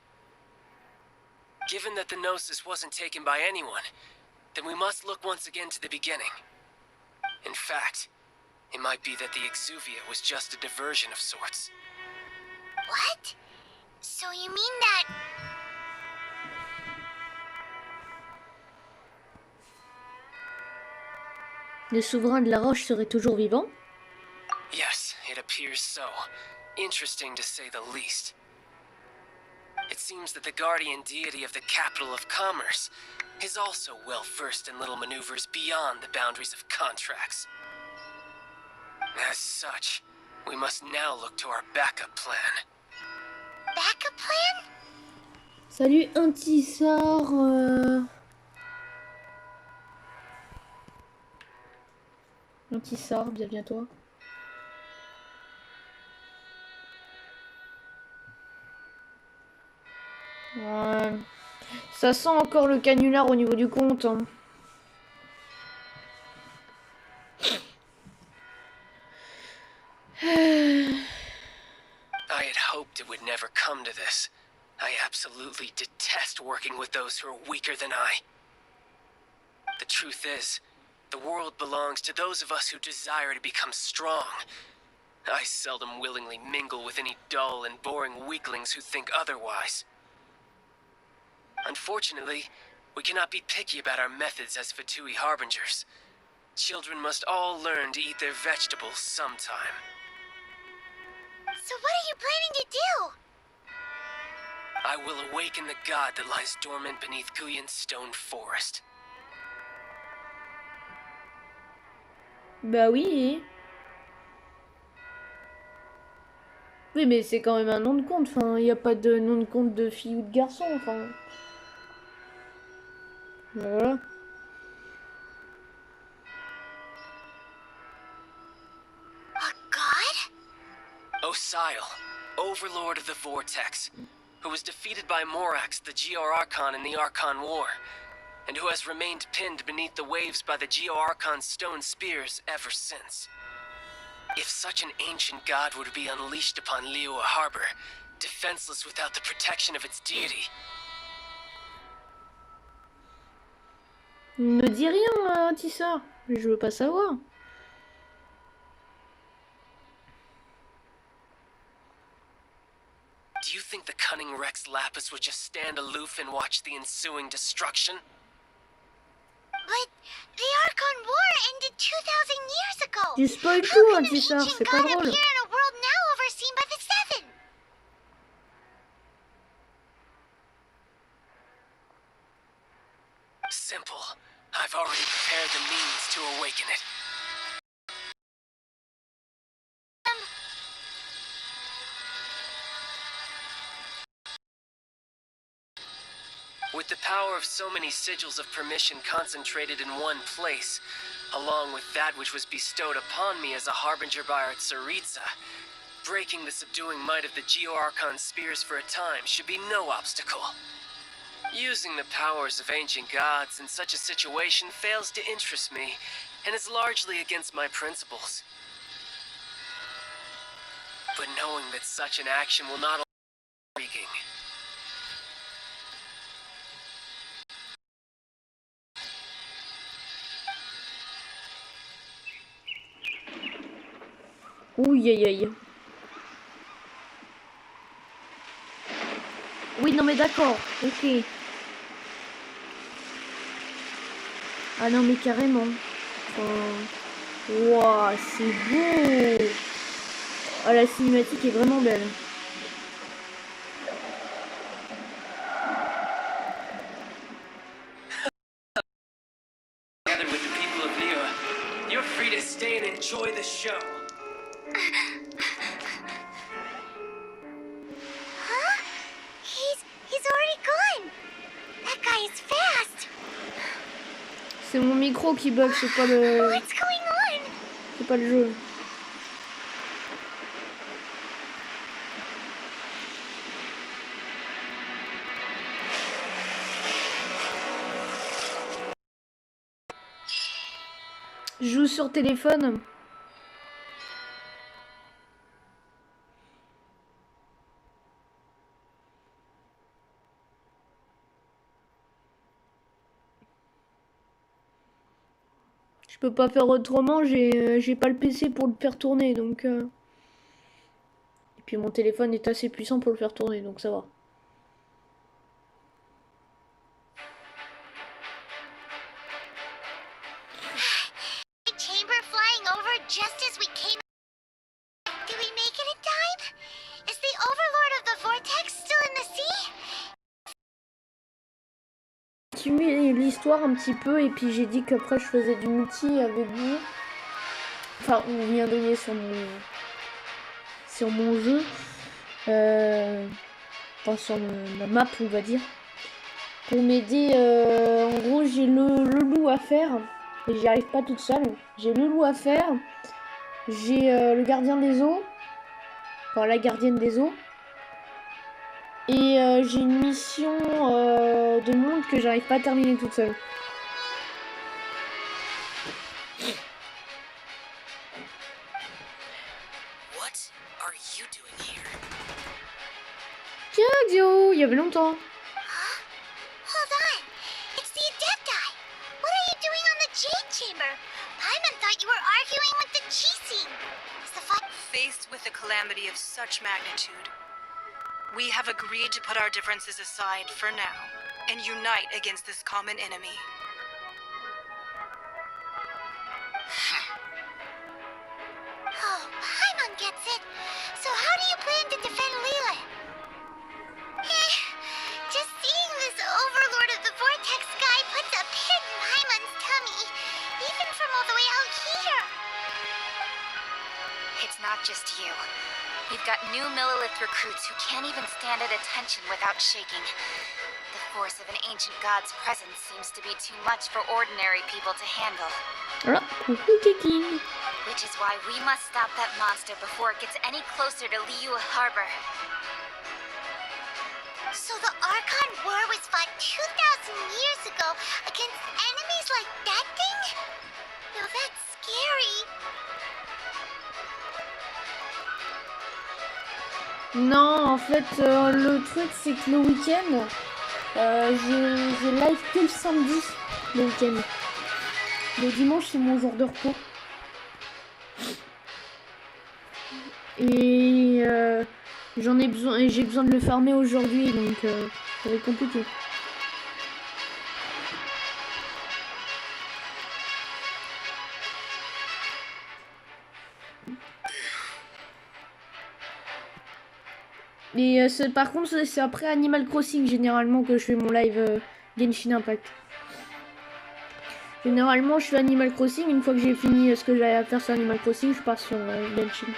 Speaker 5: Given that the Gnosis wasn't taken by anyone, then we must look once again to the beginning. In fact, it might be that the Exuvia was just a diversion of sorts.
Speaker 4: What? So you mean that...
Speaker 1: Le souverain de la roche serait toujours vivant?
Speaker 5: Yes, it appears so. Interesting to say the least. It seems that the guardian deity of the capital of commerce is also well versed in little maneuvers beyond the boundaries of contracts. As such, we must now look to our backup plan.
Speaker 4: backup plan?
Speaker 1: Salut Intisar. Intisar, bienvenue à toi. Ouais. Ça sent encore le canular au niveau du compte. Hein.
Speaker 5: I had hoped it would never come to this. I absolutely detest working with those who are weaker than I. The truth is, the world belongs to those of us who desire to become strong. I seldom willingly mingle with any dull and boring weaklings who think otherwise. Unfortunately, we cannot be picky about our methods as Fatui harbingers. Children must all learn to eat their vegetables sometime.
Speaker 4: So what are you planning to do?
Speaker 5: I will awaken the god that lies dormant beneath Guyan's stone forest.
Speaker 1: Bah oui. Oui, mais c'est quand même un nom de compte. Enfin, il n'y a pas de nom de compte de fille ou de garçon. Enfin. Voilà.
Speaker 4: A god?
Speaker 5: Osile, overlord of the Vortex, who was defeated by Morax, the Geo-Archon in the Archon War, and who has remained pinned beneath the waves by the Geo-Archon's stone spears ever since. If such an ancient god were to be unleashed upon Liyue Harbor, defenseless without the protection of its deity...
Speaker 1: Me dis rien, Tissard. Je veux pas savoir.
Speaker 5: Do you think the cunning Rex Lapis would just stand aloof and watch the ensuing destruction?
Speaker 4: But the Archon War ended 2,000 years ago.
Speaker 1: Tu spoil
Speaker 4: How
Speaker 1: tout,
Speaker 4: can an
Speaker 1: Tissard.
Speaker 4: ancient
Speaker 1: C'est pas
Speaker 4: god
Speaker 1: drôle.
Speaker 4: appear in a world now overseen by the Seven?
Speaker 5: Simple. I've already prepared the means to awaken it. With the power of so many sigils of permission concentrated in one place, along with that which was bestowed upon me as a harbinger by our Tsaritsa, breaking the subduing might of the Geo-Archon spears for a time should be no obstacle. Using the powers of ancient gods in such a situation fails to interest me, and is largely against my principles. But knowing that such an action will not only be intriguing.
Speaker 1: Ouh, aïe, aïe. Oui, non, mais d'accord. Ok. Ah non, mais carrément. Waouh, c'est beau. Ah, la cinématique est vraiment belle.
Speaker 5: Together with the people of Liyue, you're free to stay and enjoy the show.
Speaker 4: Huh? He's already gone. That guy is fast.
Speaker 1: C'est mon micro qui bug, c'est pas le...
Speaker 4: What's going on?
Speaker 1: C'est pas le jeu. Je joue sur téléphone. Je peux pas faire autrement, j'ai pas le PC pour le faire tourner, donc... Et puis mon téléphone est assez puissant pour le faire tourner, donc ça va.
Speaker 4: Chamber flying over just as we came. Did we make it in time? Is the overlord of the vortex still in the sea?
Speaker 1: Continuer l'histoire un petit peu, et puis j'ai dit qu'après je faisais du multi avec vous. Enfin, on vient donner sur mon jeu. Enfin, sur ma map, on va dire. Pour m'aider, en gros, j'ai le loup à faire. Et j'y arrive pas toute seule. J'ai le loup à faire. J'ai le gardien des eaux. Enfin, la gardienne des eaux. Et j'ai une mission de monde que j'arrive pas à terminer toute seule.
Speaker 6: What are you doing here?
Speaker 1: Tiens, Dio, il y avait longtemps.
Speaker 4: Huh? Hold on. It's the Adepti. What are you doing on the Jade Chamber? Paimon thought you were arguing with the Chising. Is the fight...
Speaker 7: Faced with a calamity of such magnitude, we have agreed to put our differences aside for now and unite against this common enemy.
Speaker 4: Oh, Paimon gets it. So how do you plan to defend Liyue? Just seeing this overlord of the vortex guy puts a pin in Paimon's tummy, even from all the way out here.
Speaker 8: It's not just you. We've got new Millilith recruits who can't even stand at attention without shaking. The force of an ancient god's presence seems to be too much for ordinary people to handle.
Speaker 1: Voilà, coucou Kiki.
Speaker 8: Which is why we must stop that monster before it gets any closer to Liyue Harbor.
Speaker 4: So the Archon War was fought 2,000 years ago against enemies like that thing? Now that's scary.
Speaker 1: Non, en fait, le truc, c'est que le week-end, j'ai live que le samedi, le week-end. Le dimanche, c'est mon jour de repos. Et j'en ai besoin, et j'ai besoin de le farmer aujourd'hui, donc ça va être compliqué. Et par contre, c'est après Animal Crossing généralement que je fais mon live Genshin Impact. Généralement, je fais Animal Crossing. Une fois que j'ai fini ce que j'avais à faire sur Animal Crossing, je pars sur Genshin.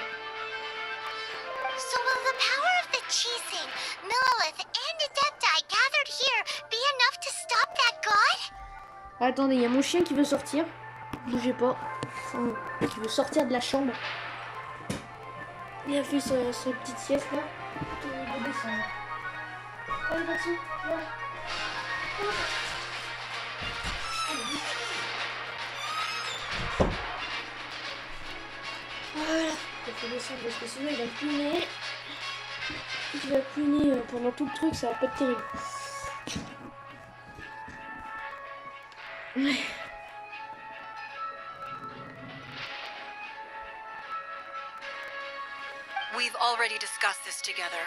Speaker 4: So will the power of the Chising, Millilith, and Adepti gathered here be enough to stop that god?
Speaker 1: Attendez, il y a mon chien qui veut sortir. Bougez pas. Enfin, qui veut sortir de la chambre. Il a fait sa petite sieste là. Il veut descendre. Allez, vas-y, viens. Voilà, il faut descendre parce que sinon il va couiner. Il va couiner pendant tout le truc, ça va pas être terrible. Ouais.
Speaker 7: We've already discussed this together,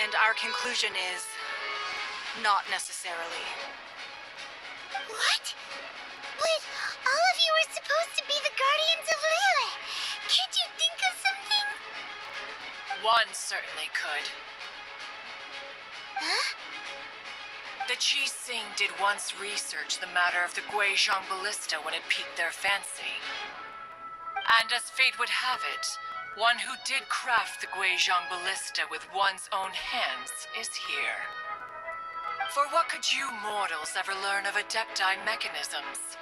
Speaker 7: and our conclusion is not necessarily.
Speaker 4: What? But all of you were supposed to be the guardians of Liyue. Can't you think of something?
Speaker 6: One certainly could.
Speaker 4: Huh?
Speaker 6: The Chising did once research the matter of the Guizhong ballista when it piqued their fancy. And as fate would have it, one who did craft the Guizhong ballista with one's own hands is here. For what could you mortals ever learn of Adepti mechanisms?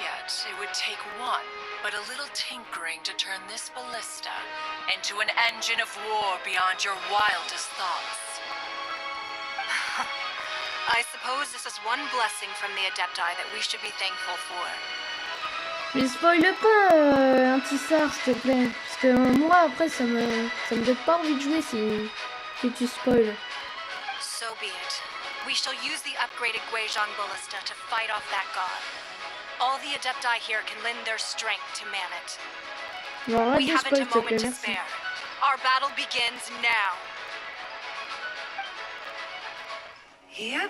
Speaker 6: Yet, it would take one, but a little tinkering to turn this ballista into an engine of war beyond your wildest thoughts.
Speaker 7: I suppose this is one blessing from the Adepti that we should be thankful for.
Speaker 1: Mais spoil pas, Antisar, s'il te plaît. Parce que moi, après, ça me donne pas envie de jouer si tu spoil.
Speaker 7: So be it. We shall use the upgraded Guizhong Ballista to fight off that god. All the Adepti here can lend their strength to man it.
Speaker 1: Non, arrête
Speaker 7: We
Speaker 1: de
Speaker 7: haven't
Speaker 1: spoil,
Speaker 7: a
Speaker 1: s'il te
Speaker 7: moment
Speaker 1: plaît,
Speaker 7: to
Speaker 1: merci.
Speaker 7: spare. Our battle begins now.
Speaker 6: Here.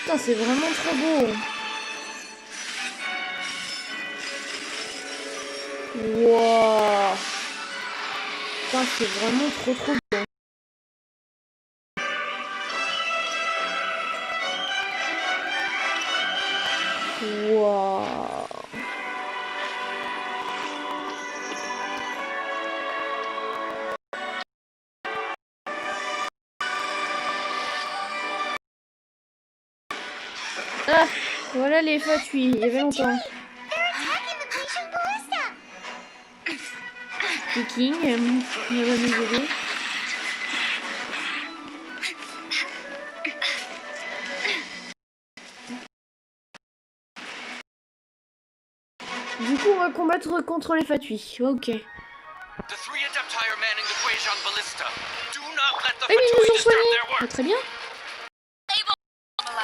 Speaker 1: Putain, c'est vraiment trop beau. Wouah. Putain, c'est vraiment trop beau. Wouah. Ah, voilà les fatuis, il y avait longtemps.
Speaker 4: They're attacking the Guizhong Ballista.
Speaker 1: Speaking, il va nous aider. Du coup, on va combattre contre les fatuis. Ok.
Speaker 9: The three Adepti are manning the Guizhong Ballista. Do not let the
Speaker 1: Ah, mais ils nous ont
Speaker 9: Fatui disturb
Speaker 1: soignés.
Speaker 9: their
Speaker 1: Ah,
Speaker 9: work.
Speaker 1: très bien.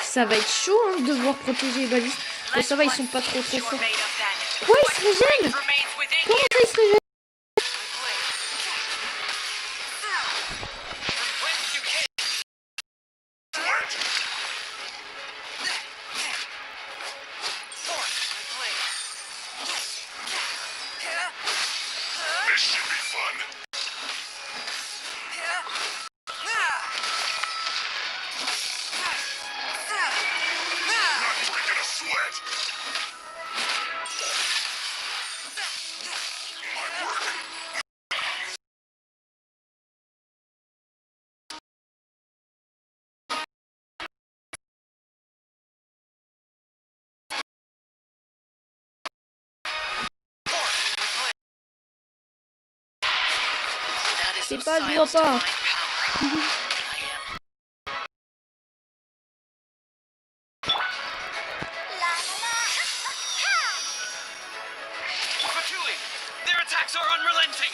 Speaker 1: Ça va être chaud hein, de devoir protéger les balistes. Mais ça va, ils sont pas trop forts. Quoi, ils se régènent? Comment ça, ils se régènent?
Speaker 2: This should be fun. Not breaking a sweat. My work.
Speaker 1: C'est pas, je vois pas.
Speaker 9: Fatui, their attacks are unrelenting.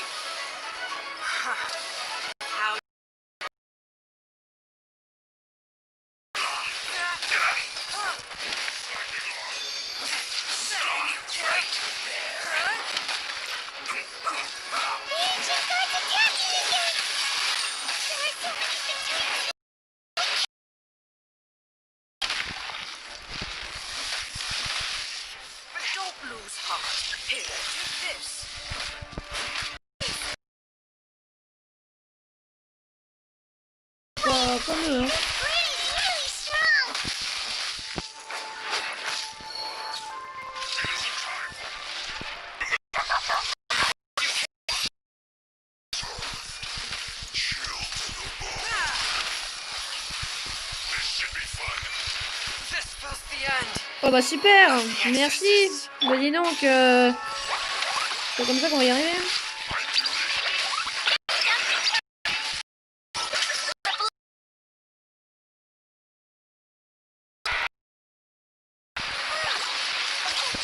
Speaker 6: Don't lose heart. Here, take this.
Speaker 1: Pas mieux, hein.
Speaker 4: Really strong.
Speaker 6: This spells the end.
Speaker 1: Oh bah super. Merci. Bah dis donc, c'est comme ça qu'on va y arriver.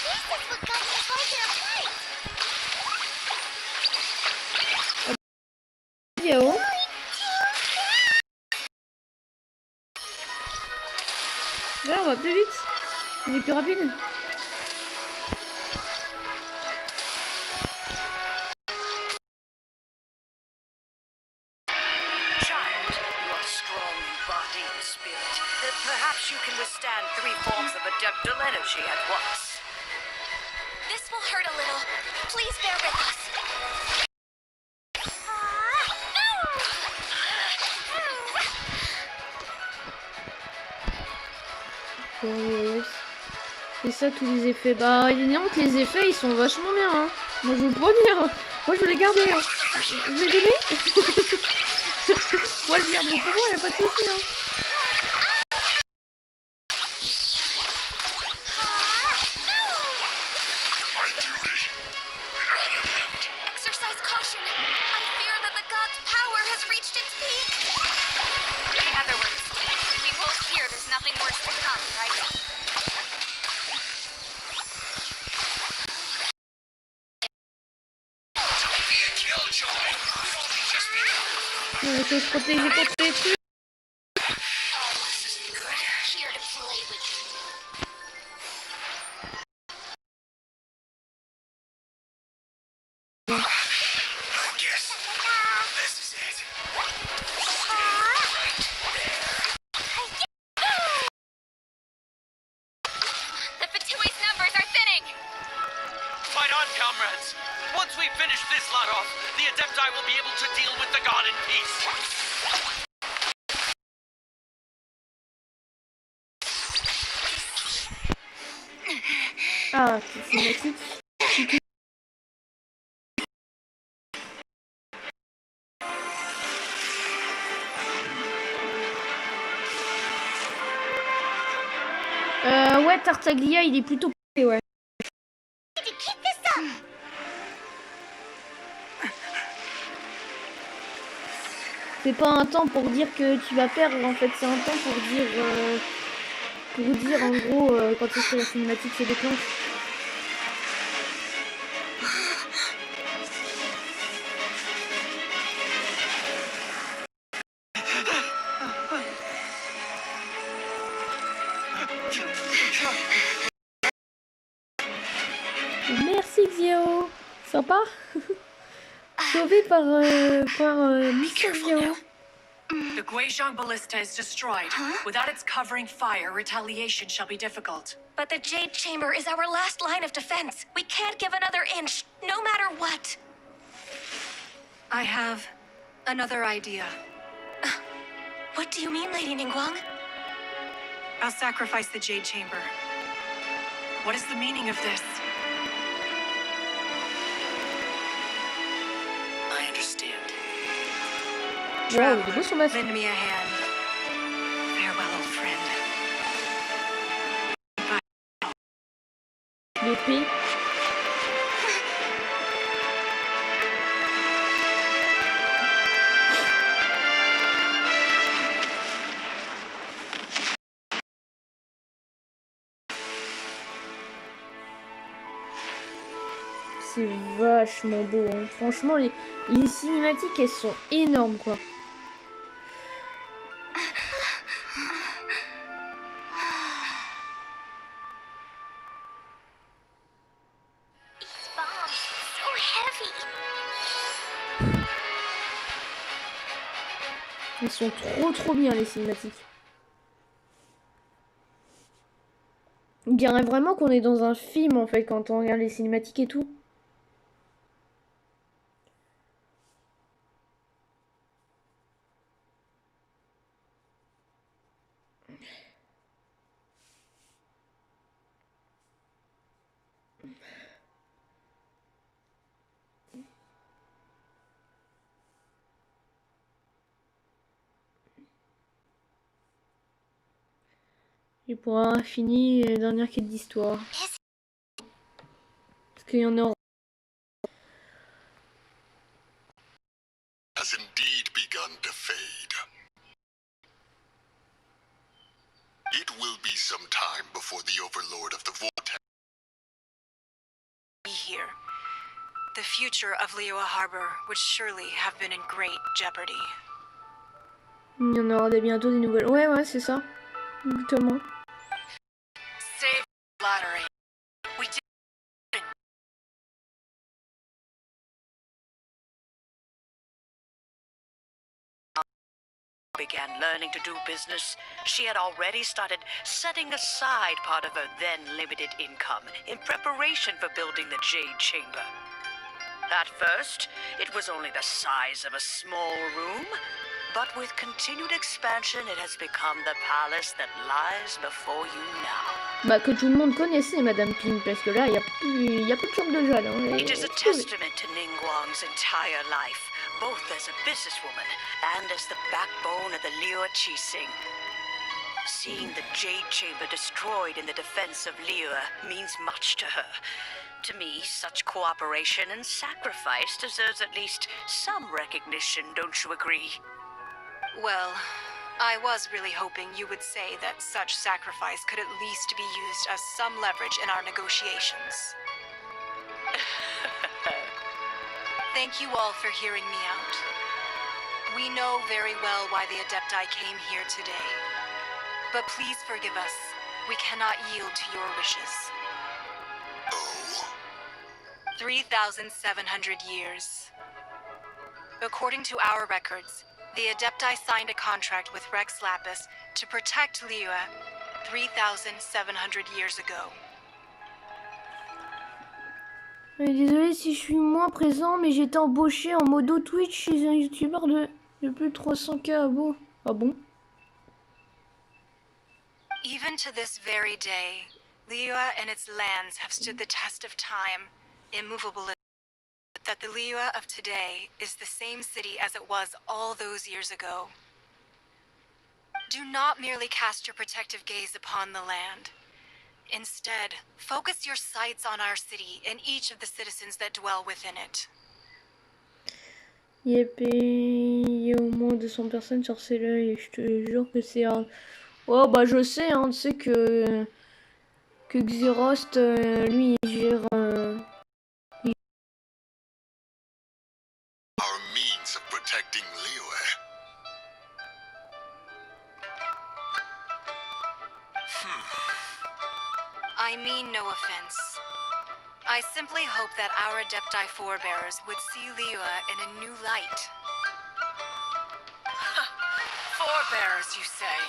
Speaker 4: This is what got me farther apart.
Speaker 1: Vidéo. Là, on va plus vite. On est plus rapide.
Speaker 6: Child, you are strong in body and spirit. Perhaps you can withstand 3 forms of adeptal energy at once.
Speaker 8: This will hurt a little. Please bear with us.
Speaker 1: C'est ça tous les effets. Bah, évidemment que les effets ils sont vachement bien. Hein. Moi je veux pas dire. Moi je veux les garder. Hein. Je vais les donner. Moi le garder pour moi, y'a pas de soucis. Hein.
Speaker 8: Exercise caution. I fear that the god's power has reached its peak. In other words, if he wolves here, there's nothing worse to come, right?
Speaker 1: faut se protéger contre les trucs.
Speaker 9: Comrades, once we finish this lot off, the Adepti will be able to deal with the god in peace.
Speaker 1: Ah, c'est cinématique. Ouais, Tartaglia, il est plutôt ouais. C'est pas un temps pour dire que tu vas perdre, en fait, c'est un temps pour dire en gros quand est-ce que la cinématique se déclenche. Merci Xiao, sympa. Sauvé par Mr. Xiao.
Speaker 6: The Guizhong Ballista is destroyed. Without its covering fire, retaliation shall be difficult.
Speaker 7: But the Jade Chamber is our last line of defense. We can't give another inch, no matter what. I have another idea. What do you mean, Lady Ningguang?
Speaker 6: I'll sacrifice the Jade Chamber. What is the meaning of this? I understand.
Speaker 1: Wow, il est beau son masque.
Speaker 6: Lend me a hand. Farewell, old friend.
Speaker 1: L'épée. C'est vachement beau, hein. Franchement, les cinématiques, elles sont énormes, quoi. Elles sont trop bien, les cinématiques. On dirait vraiment qu'on est dans un film, en fait, quand on regarde les cinématiques et tout. Et pour avoir fini, dernière quête d'histoire. Parce qu'il y en a.
Speaker 10: Has indeed begun to fade. It will be some time before the overlord of the vortex
Speaker 7: Be here. The future of Liyue Harbor would surely have been in great jeopardy.
Speaker 1: Il y en aura bientôt des nouvelles. Ouais, c'est ça. Exactement.
Speaker 6: Save flattery. We did.
Speaker 11: Began learning to do business, she had already started setting aside part of her then limited income in preparation for building the Jade Chamber. At first, it was only the size of a small room, but with continued expansion, it has become the palace that lies before you now.
Speaker 1: Bah, que tout le monde connaissait, Madame Ping, parce que là, il y a plus de chambre de jade. Hein,
Speaker 11: It is a testament to Ningguang's entire life, both as a businesswoman and as the backbone of the Liyue Qixing. Seeing the Jade Chamber destroyed in the defense of Liyue means much to her. To me, such cooperation and sacrifice deserves at least some recognition, don't you agree?
Speaker 7: Well, I was really hoping you would say that such sacrifice could at least be used as some leverage in our negotiations. Thank you all for hearing me out. We know very well why the Adepti came here today. But please forgive us. We cannot yield to your wishes.
Speaker 10: Oh?
Speaker 7: 3,700 years. According to our records, the Adepti signed a contract with Rex Lapis to protect Liyue 3,700 years ago.
Speaker 1: Désolé si je suis moins présent, mais j'étais embauché en modo Twitch chez un youtubeur de plus de 300K abos. Ah bon?
Speaker 7: Even to this very day, Liyue and its lands have stood the test of time, immovable that the Liyue of today is the same city as it was all those years ago. Do not merely cast your protective gaze upon the land. Instead, focus your sights on our city and each of the citizens that dwell within it.
Speaker 1: Yep, il y a au moins 200 personnes sur ces là et je te jure que c'est un... Oh bah je sais, hein, tu sais que Xerost, lui, il gère...
Speaker 10: Our means of protecting Liyue.
Speaker 7: I mean no offense. I simply hope that our Adepti forebears would see Liyue in a new light.
Speaker 6: Forebears, you say?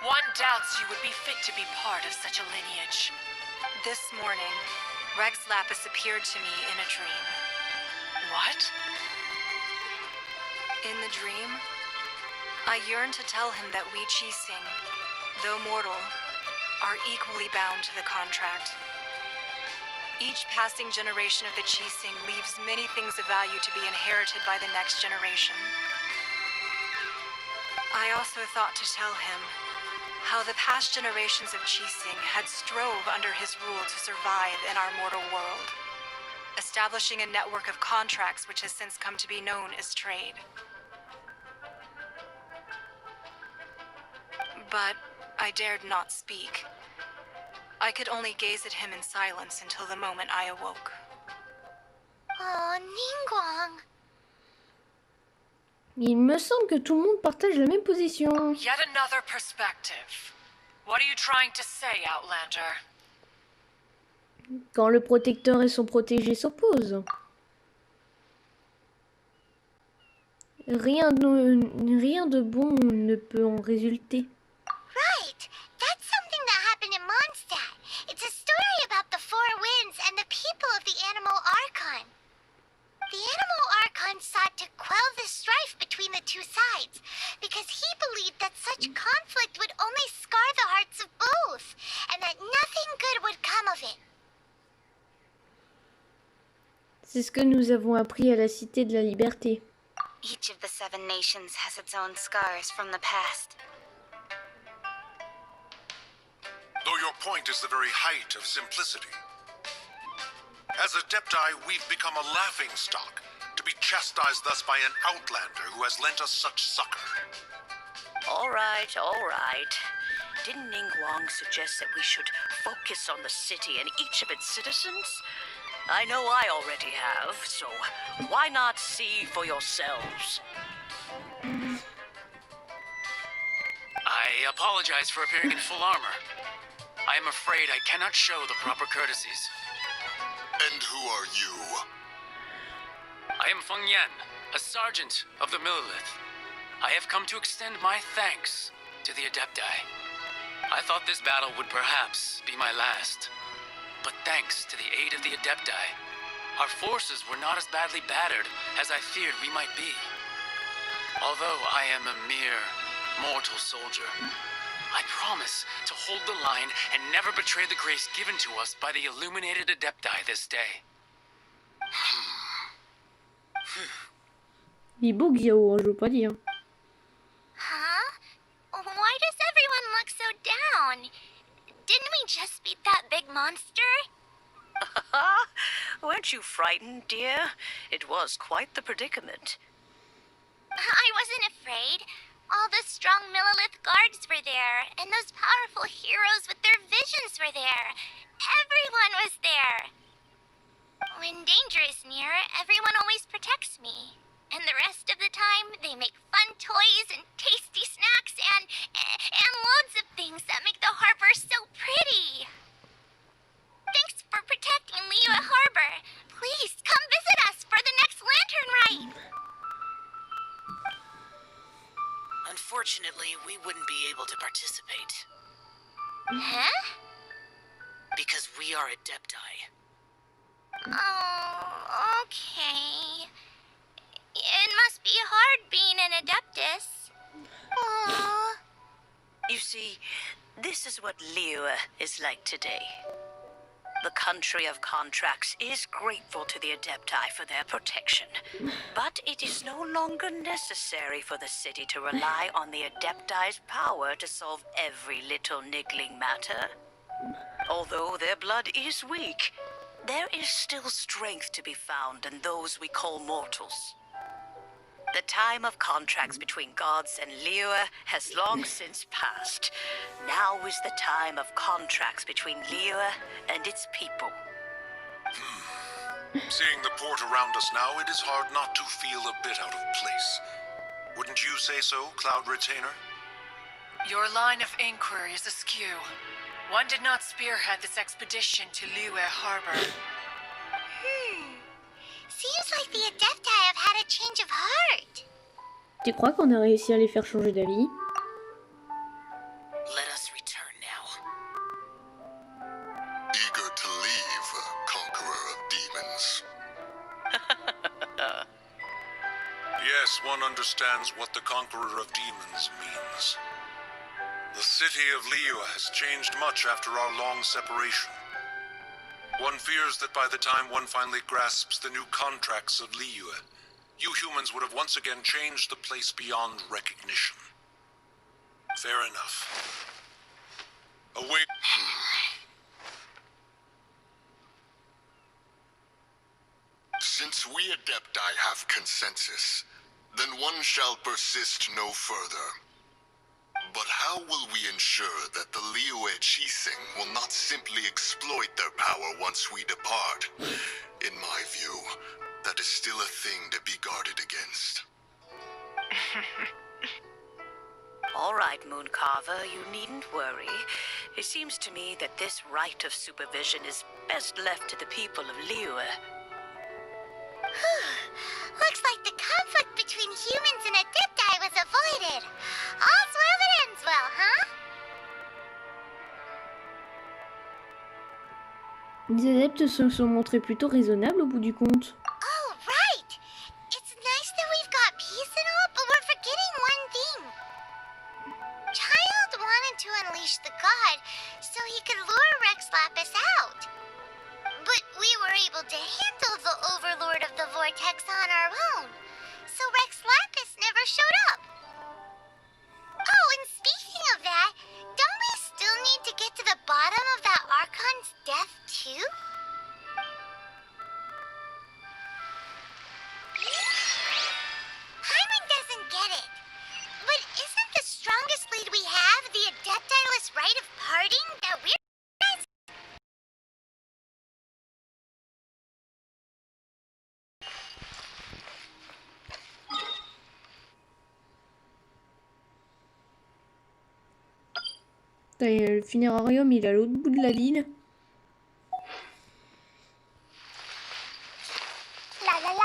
Speaker 6: One doubts you would be fit to be part of such a lineage.
Speaker 7: This morning, Rex Lapis appeared to me in a dream.
Speaker 6: What?
Speaker 7: In the dream, I yearned to tell him that we Qixing, though mortal, are equally bound to the contract. Each passing generation of the Qixing leaves many things of value to be inherited by the next generation. I also thought to tell him how the past generations of Qixing had strove under his rule to survive in our mortal world, establishing a network of contracts which has since come to be known as trade. But I dared not speak. I could only gaze at him in silence until the moment I awoke.
Speaker 4: Oh, Ningguang.
Speaker 1: Il me semble que tout le monde partage la même position.
Speaker 6: Yet another perspective. What are you trying to say, Outlander?
Speaker 1: Quand le protecteur et son protégé s'opposent. Rien de bon ne peut en résulter.
Speaker 4: Right. That's something that happened in Mondstadt. It's a story about the Four Winds and the people of the Animal Archon. The Animal Archon sought to quell the strife between the two sides, because he believed that such conflict would only scar the hearts of both, and that nothing good would come of it.
Speaker 1: C'est ce que nous avons appris à la Cité de la Liberté.
Speaker 8: Each of the 7 nations has its own scars from the past.
Speaker 12: Though your point is the very height of simplicity. As Adepti, we've become a laughingstock, to be chastised thus by an outlander who has lent us such succor.
Speaker 11: All right, all right. Didn't Ningguang suggest that we should focus on the city and each of its citizens? I know I already have, so why not see for yourselves?
Speaker 9: I apologize for appearing in full armor. I am afraid I cannot show the proper courtesies.
Speaker 10: And who are you?
Speaker 9: I am Feng Yan, a sergeant of the Millilith. I have come to extend my thanks to the Adepti. I thought this battle would perhaps be my last. But thanks to the aid of the Adepti, our forces were not as badly battered as I feared we might be. Although I am a mere mortal soldier, I promise to hold the line and never betray the grace given to us by the illuminated Adepti this day.
Speaker 1: Il bug Yao, je veux pas dire.
Speaker 4: Huh? Why does everyone look so down? Didn't we just beat that big monster?
Speaker 11: Weren't you frightened, dear? It was quite the predicament.
Speaker 4: I wasn't afraid. All the strong Millilith guards were there, and those powerful heroes with their visions were there. Everyone was there. When danger is near, everyone always protects me. And the rest of the time, they make fun toys and tasty snacks and loads of things that make the harbor so pretty. Thanks for protecting Liyue Harbor. Please come visit us for the next lantern ride.
Speaker 13: Unfortunately, we wouldn't be able to participate.
Speaker 4: Huh?
Speaker 13: Because we are Adepti.
Speaker 4: Oh, okay. It must be hard being an Adeptus. Aww.
Speaker 11: You see, this is what Liyue is like today. The country of contracts is grateful to the Adepti for their protection, but it is no longer necessary for the city to rely on the Adepti's power to solve every little niggling matter. Although their blood is weak, there is still strength to be found in those we call mortals. The time of contracts between gods and Liyue has long since passed. Now is the time of contracts between Liyue and its people.
Speaker 12: Seeing the port around us now, it is hard not to feel a bit out of place. Wouldn't you say so, Cloud Retainer?
Speaker 6: Your line of inquiry is askew. One did not spearhead this expedition to Liyue Harbor.
Speaker 4: Seems like the Adepti have had a change of heart.
Speaker 1: Tu crois qu'on a réussi à les faire changer d'avis?
Speaker 13: Let us return now.
Speaker 10: Eager to leave, conqueror of demons.
Speaker 12: Yes, one understands what the Conqueror of Demons means. The city of Liyue has changed much after our long separation. One fears that by the time one finally grasps the new contracts of Liyue, you humans would have once again changed the place beyond recognition. Fair enough. Await.
Speaker 10: Since we Adepti have consensus, then one shall persist no further. But how will we ensure that the Liyue Chising will not simply exploit their power once we depart? In my view, that is still a thing to be guarded against.
Speaker 11: All right, Mooncarver, you needn't worry. It seems to me that this right of supervision is best left to the people of Liyue.
Speaker 4: Looks like the conflict between humans and Adepti was avoided. All's well that ends well, huh?
Speaker 1: Les adeptes se sont montrés plutôt raisonnables au bout du compte.
Speaker 4: Oh, right! It's nice that we've got peace and all, but we're forgetting one thing. Child wanted to unleash the god so he could lure Rex Lapis out. But we were able to handle the Overlord of the Vortex on our own, so Rex Lapis never showed up. Oh, and speaking of that, don't we still need to get to the bottom of that Archon's death, too? Hyman doesn't get it. But isn't the strongest lead we have the Adeptiless right of parting that we're...
Speaker 1: Le funérarium, il est à l'autre bout de la ville.
Speaker 4: La la la.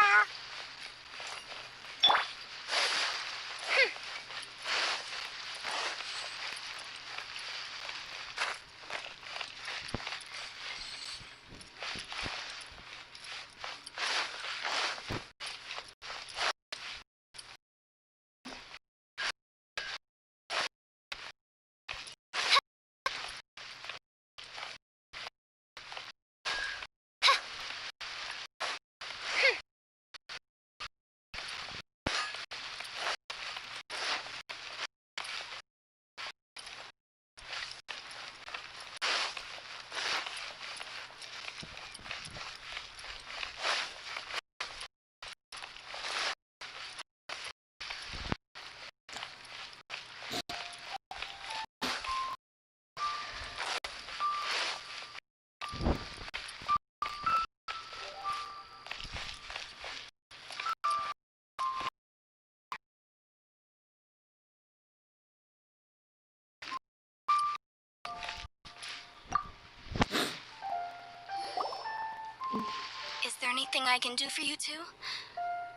Speaker 8: anything I can do for you two?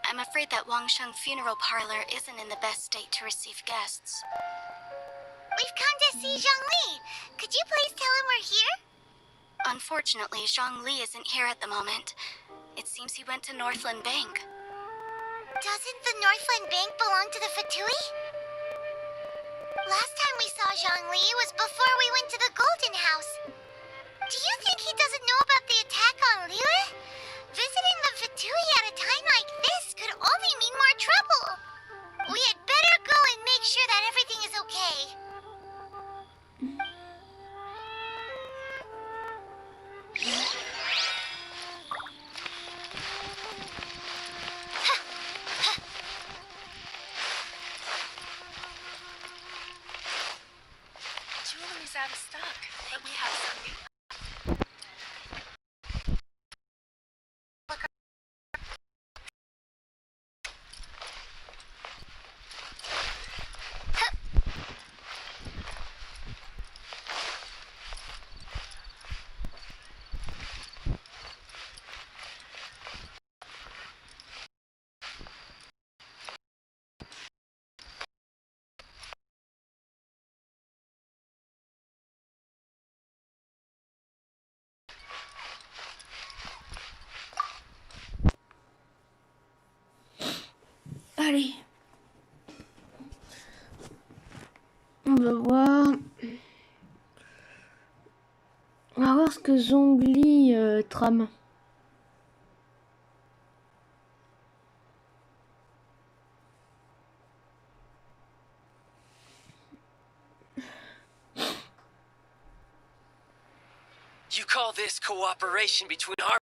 Speaker 8: I'm afraid that Wangsheng funeral parlor isn't in the best state to receive guests.
Speaker 4: We've come to see Zhongli. Could you please tell him we're here?
Speaker 8: Unfortunately, Zhongli isn't here at the moment. It seems he went to Northland Bank.
Speaker 4: Doesn't the Northland Bank belong to the Fatui? Last time we saw Zhongli was before we went to the Golden House. Do you think he doesn't know about the attack on Liyue? Visiting the Fatui at a time like this could only mean more trouble. We had better go and make sure that everything is okay.
Speaker 6: Jewelry's out of stock, but we have some.
Speaker 1: Allez. On va voir. On va voir ce que Zhongli trame.
Speaker 5: You call this cooperation between our...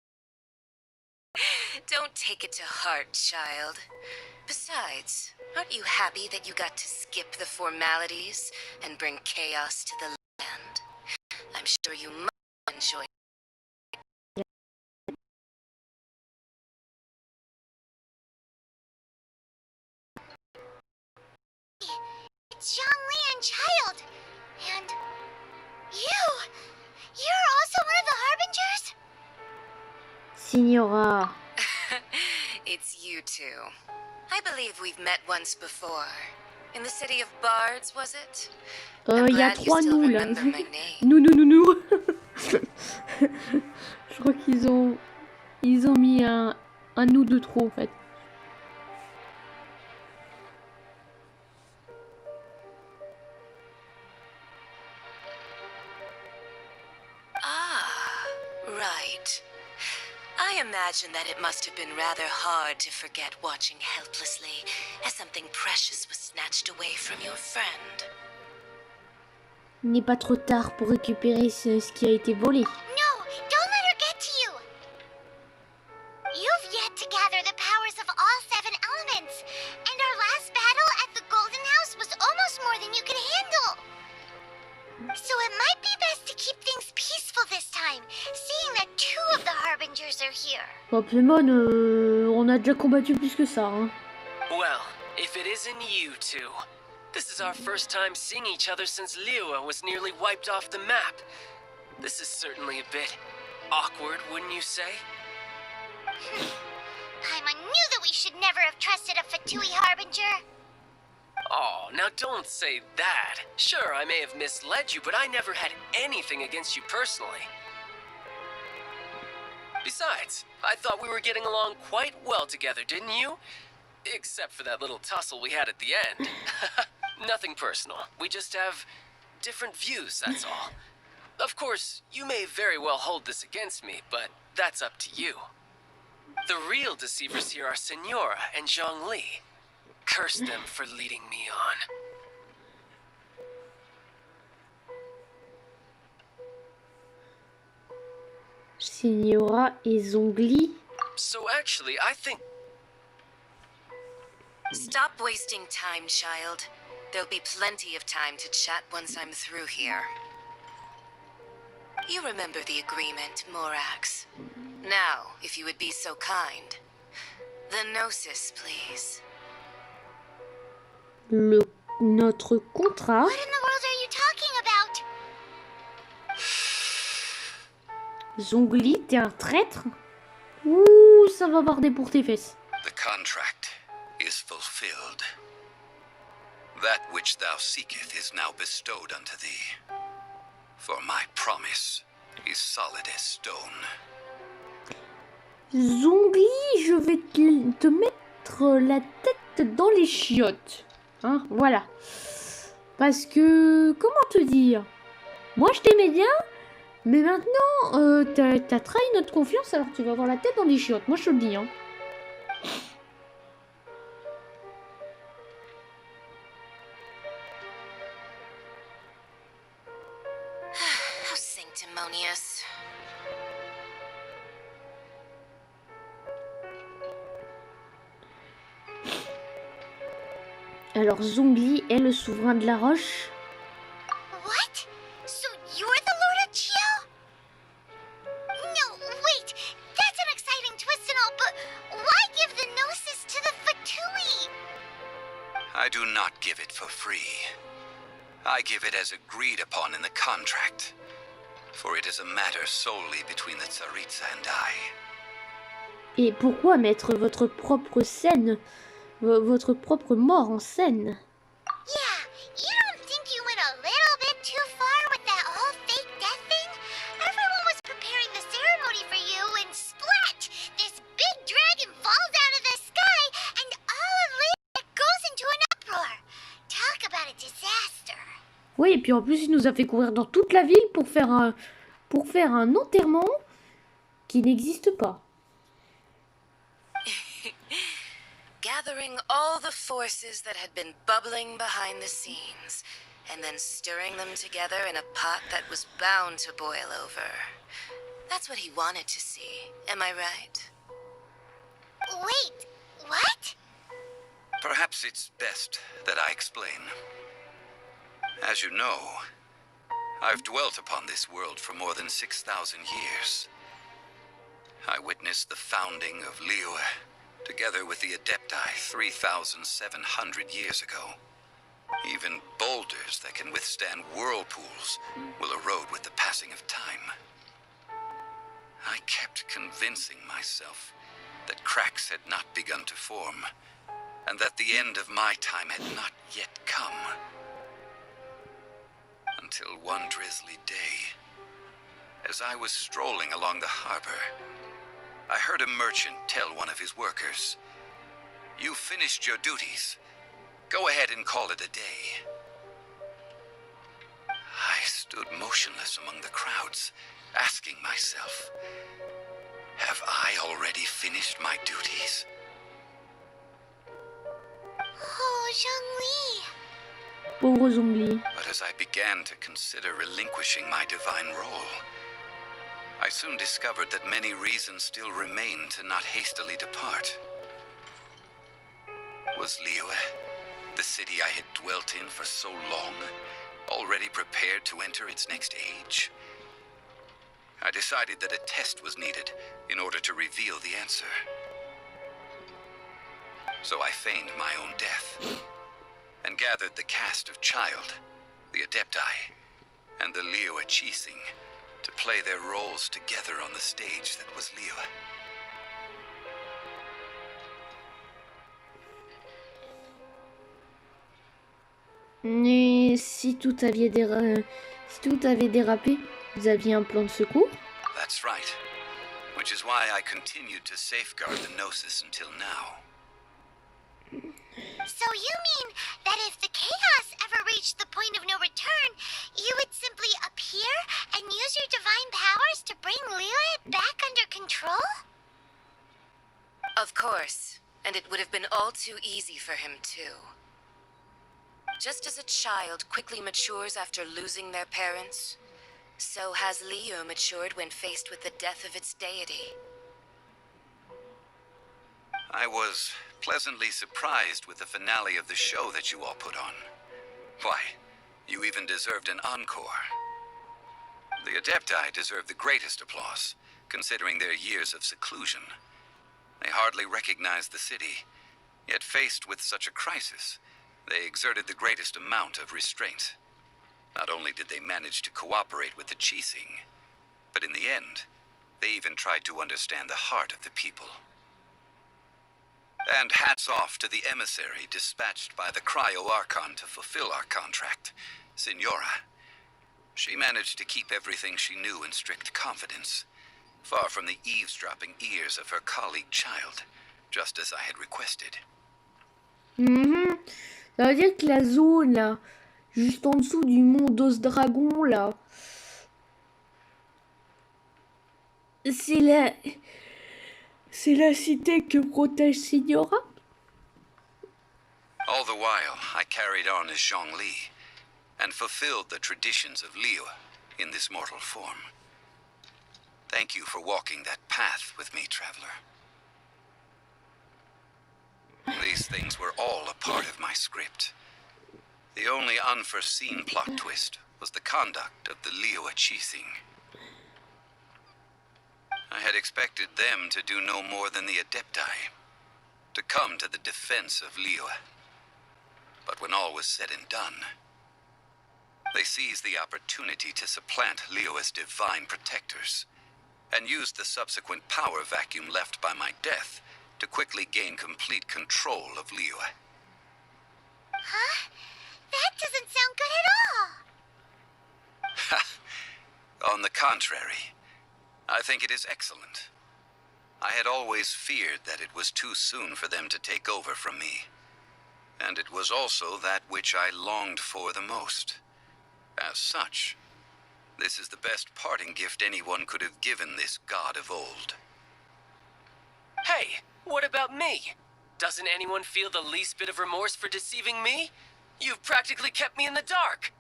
Speaker 13: Don't take it to heart, child. Besides, aren't you happy that you got to skip the formalities and bring chaos to the land? I'm sure you must enjoy.
Speaker 4: It's Zhongli and Child. And you're also one of the Harbingers?
Speaker 1: Signora.
Speaker 13: It's you two. I believe we've met once before. In the city of Bards, was it?
Speaker 1: Il y a 3 nous là. Nous. Je crois qu'ils ont mis un nous de trop en fait.
Speaker 13: Ah, right. I imagine that it must have been rather hard to forget watching helplessly as something precious was snatched away from your friend.
Speaker 1: Il n'est pas trop tard pour récupérer ce qui a été volé.
Speaker 4: No, don't let her get to you. You've yet to gather the powers of all 7 elements, and our last battle at the Golden House was almost more than you could handle. So it might be best to keep things peaceful this time, seeing that 2 of the Harbingers are here.
Speaker 1: Bon, Paimon, on a déjà combattu plus que ça. Hein.
Speaker 5: Well, if it isn't you two. This is our first time seeing each other since Liyue was nearly wiped off the map. This is certainly a bit awkward, wouldn't you say?
Speaker 4: Paimon knew that we should never have trusted a Fatui Harbinger.
Speaker 5: Oh, now don't say that. Sure, I may have misled you, but I never had anything against you personally. Besides, I thought we were getting along quite well together, didn't you? Except for that little tussle we had at the end. Nothing personal. We just have different views, that's all. Of course, you may very well hold this against me, but that's up to you. The real deceivers here are Senora and Zhongli. Curse them for leading me on.
Speaker 1: Signora et Zhongli.
Speaker 5: So actually, I think...
Speaker 13: Stop wasting time, child. There'll be plenty of time to chat once I'm through here. You remember the agreement, Morax. Now, if you would be so kind. The Gnosis, please.
Speaker 1: Notre contrat.
Speaker 4: What in the world are you talking about?
Speaker 1: Zhongli, t'es un traître? Ouh, ou ça va barder pour tes fesses.
Speaker 2: The contract is fulfilled. That which thou seeketh is now bestowed unto thee. For my promise is solid as stone.
Speaker 1: Zongli, je vais te mettre la tête dans les chiottes. Hein, voilà. Parce que, comment te dire? Moi, je t'aimais bien, mais maintenant, t'as trahi notre confiance, alors tu vas avoir la tête dans les chiottes. Moi, je te le dis, hein.
Speaker 13: How sanctimonious.
Speaker 1: Alors, Zongli est le souverain de la roche.
Speaker 4: What? So you're the Lord of Chio? No, wait. That's an exciting twist and all, but why give the gnosis to the Fatui?
Speaker 2: I do not give it for free. I give it as agreed upon in the contract. For it is a matter solely between the Tsaritsa and I.
Speaker 1: Et pourquoi mettre votre propre scène, votre propre mort en scène?
Speaker 4: Yeah, you don't think you went a little bit too far with that whole fake death thing? Everyone was preparing the ceremony for you and splat! This big dragon falls out of the sky and all of Lien goes into an uproar. Talk about a disaster.
Speaker 1: Oui, et puis en plus, il nous a fait courir dans toute la ville pour faire un enterrement qui n'existe pas.
Speaker 13: Gathering all the forces that had been bubbling behind the scenes, and then stirring them together in a pot that was bound to boil over. That's what he wanted to see, am I right?
Speaker 4: Wait, what?
Speaker 2: Perhaps it's best that I explain. As you know, I've dwelt upon this world for more than 6,000 years. I witnessed the founding of Liyue, together with the Adepti 3,700 years ago. Even boulders that can withstand whirlpools will erode with the passing of time. I kept convincing myself that cracks had not begun to form, and that the end of my time had not yet come. Until one drizzly day, as I was strolling along the harbor, I heard a merchant tell one of his workers, "You finished your duties. Go ahead and call it a day." I stood motionless among the crowds, asking myself, have I already finished my duties?
Speaker 4: Oh, Zhongli.
Speaker 1: Pauvre Zongli.
Speaker 2: But as I began to consider relinquishing my divine role, I soon discovered that many reasons still remained to not hastily depart. Was Liyue, the city I had dwelt in for so long, already prepared to enter its next age? I decided that a test was needed in order to reveal the answer. So I feigned my own death, and gathered the cast of Child, the Adepti, and the Liyue Chising to play their roles together on the stage that was Liyue.
Speaker 1: Mais si tout avait dérapé, vous aviez un plan de secours?
Speaker 2: That's right. Which is why I continued to safeguard the Gnosis until now.
Speaker 4: So you mean that if the chaos ever reached the point of no return, you would simply appear and use your divine powers to bring Liyue back under control?
Speaker 13: Of course, and it would have been all too easy for him too. Just as a child quickly matures after losing their parents, so has Liyue matured when faced with the death of its deity.
Speaker 2: I was pleasantly surprised with the finale of the show that you all put on. Why, you even deserved an encore. The Adepti deserve the greatest applause, considering their years of seclusion. They hardly recognized the city, yet faced with such a crisis, they exerted the greatest amount of restraint. Not only did they manage to cooperate with the Chising, but in the end, they even tried to understand the heart of the people. And hats off to the emissary dispatched by the Cryo-Archon to fulfill our contract, Signora. She managed to keep everything she knew in strict confidence, far from the eavesdropping ears of her colleague child, just as I had requested.
Speaker 1: Ça veut dire que la zone, là, juste en dessous du mont d'os dragon, là, c'est la... C'est la cité que protège Signora?
Speaker 2: All the while, I carried on as Zhongli, and fulfilled the traditions of Liu in this mortal form. Thank you for walking that path with me, traveler. These things were all a part of my script. The only unforeseen plot twist was the conduct of the Liu Qixing. I had expected them to do no more than the Adepti, to come to the defense of Liu. But when all was said and done, they seized the opportunity to supplant Liu as divine protectors, and used the subsequent power vacuum left by my death to quickly gain complete control of Liu.
Speaker 4: Huh? That doesn't sound good at all.
Speaker 2: On the contrary, I think it is excellent. I had always feared that it was too soon for them to take over from me. And it was also that which I longed for the most. As such, this is the best parting gift anyone could have given this god of old.
Speaker 5: Hey, what about me? Doesn't anyone feel the least bit of remorse for deceiving me? You've practically kept me in the dark.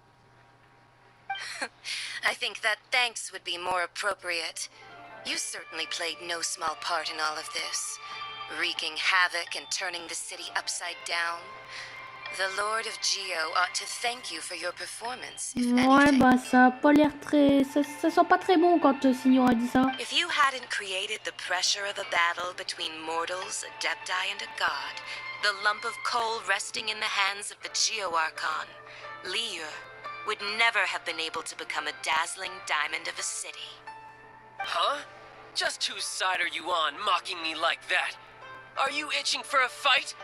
Speaker 13: I think that thanks would be more appropriate. You certainly played no small part in all of this, wreaking havoc and turning the city upside down. The Lord of Geo ought to thank you for your performance, if
Speaker 1: Ouais,
Speaker 13: anything.
Speaker 1: bah ça a pas l'air très... Ça sent pas très bon quand Signora dit ça.
Speaker 13: If you hadn't created the pressure of a battle between mortals, Adepti, and a god, the lump of coal resting in the hands of the Geo-Archon, Liu, would never have been able to become a dazzling diamond of a city.
Speaker 5: Huh? Just whose side are you on, mocking me like that? Are you itching for a fight?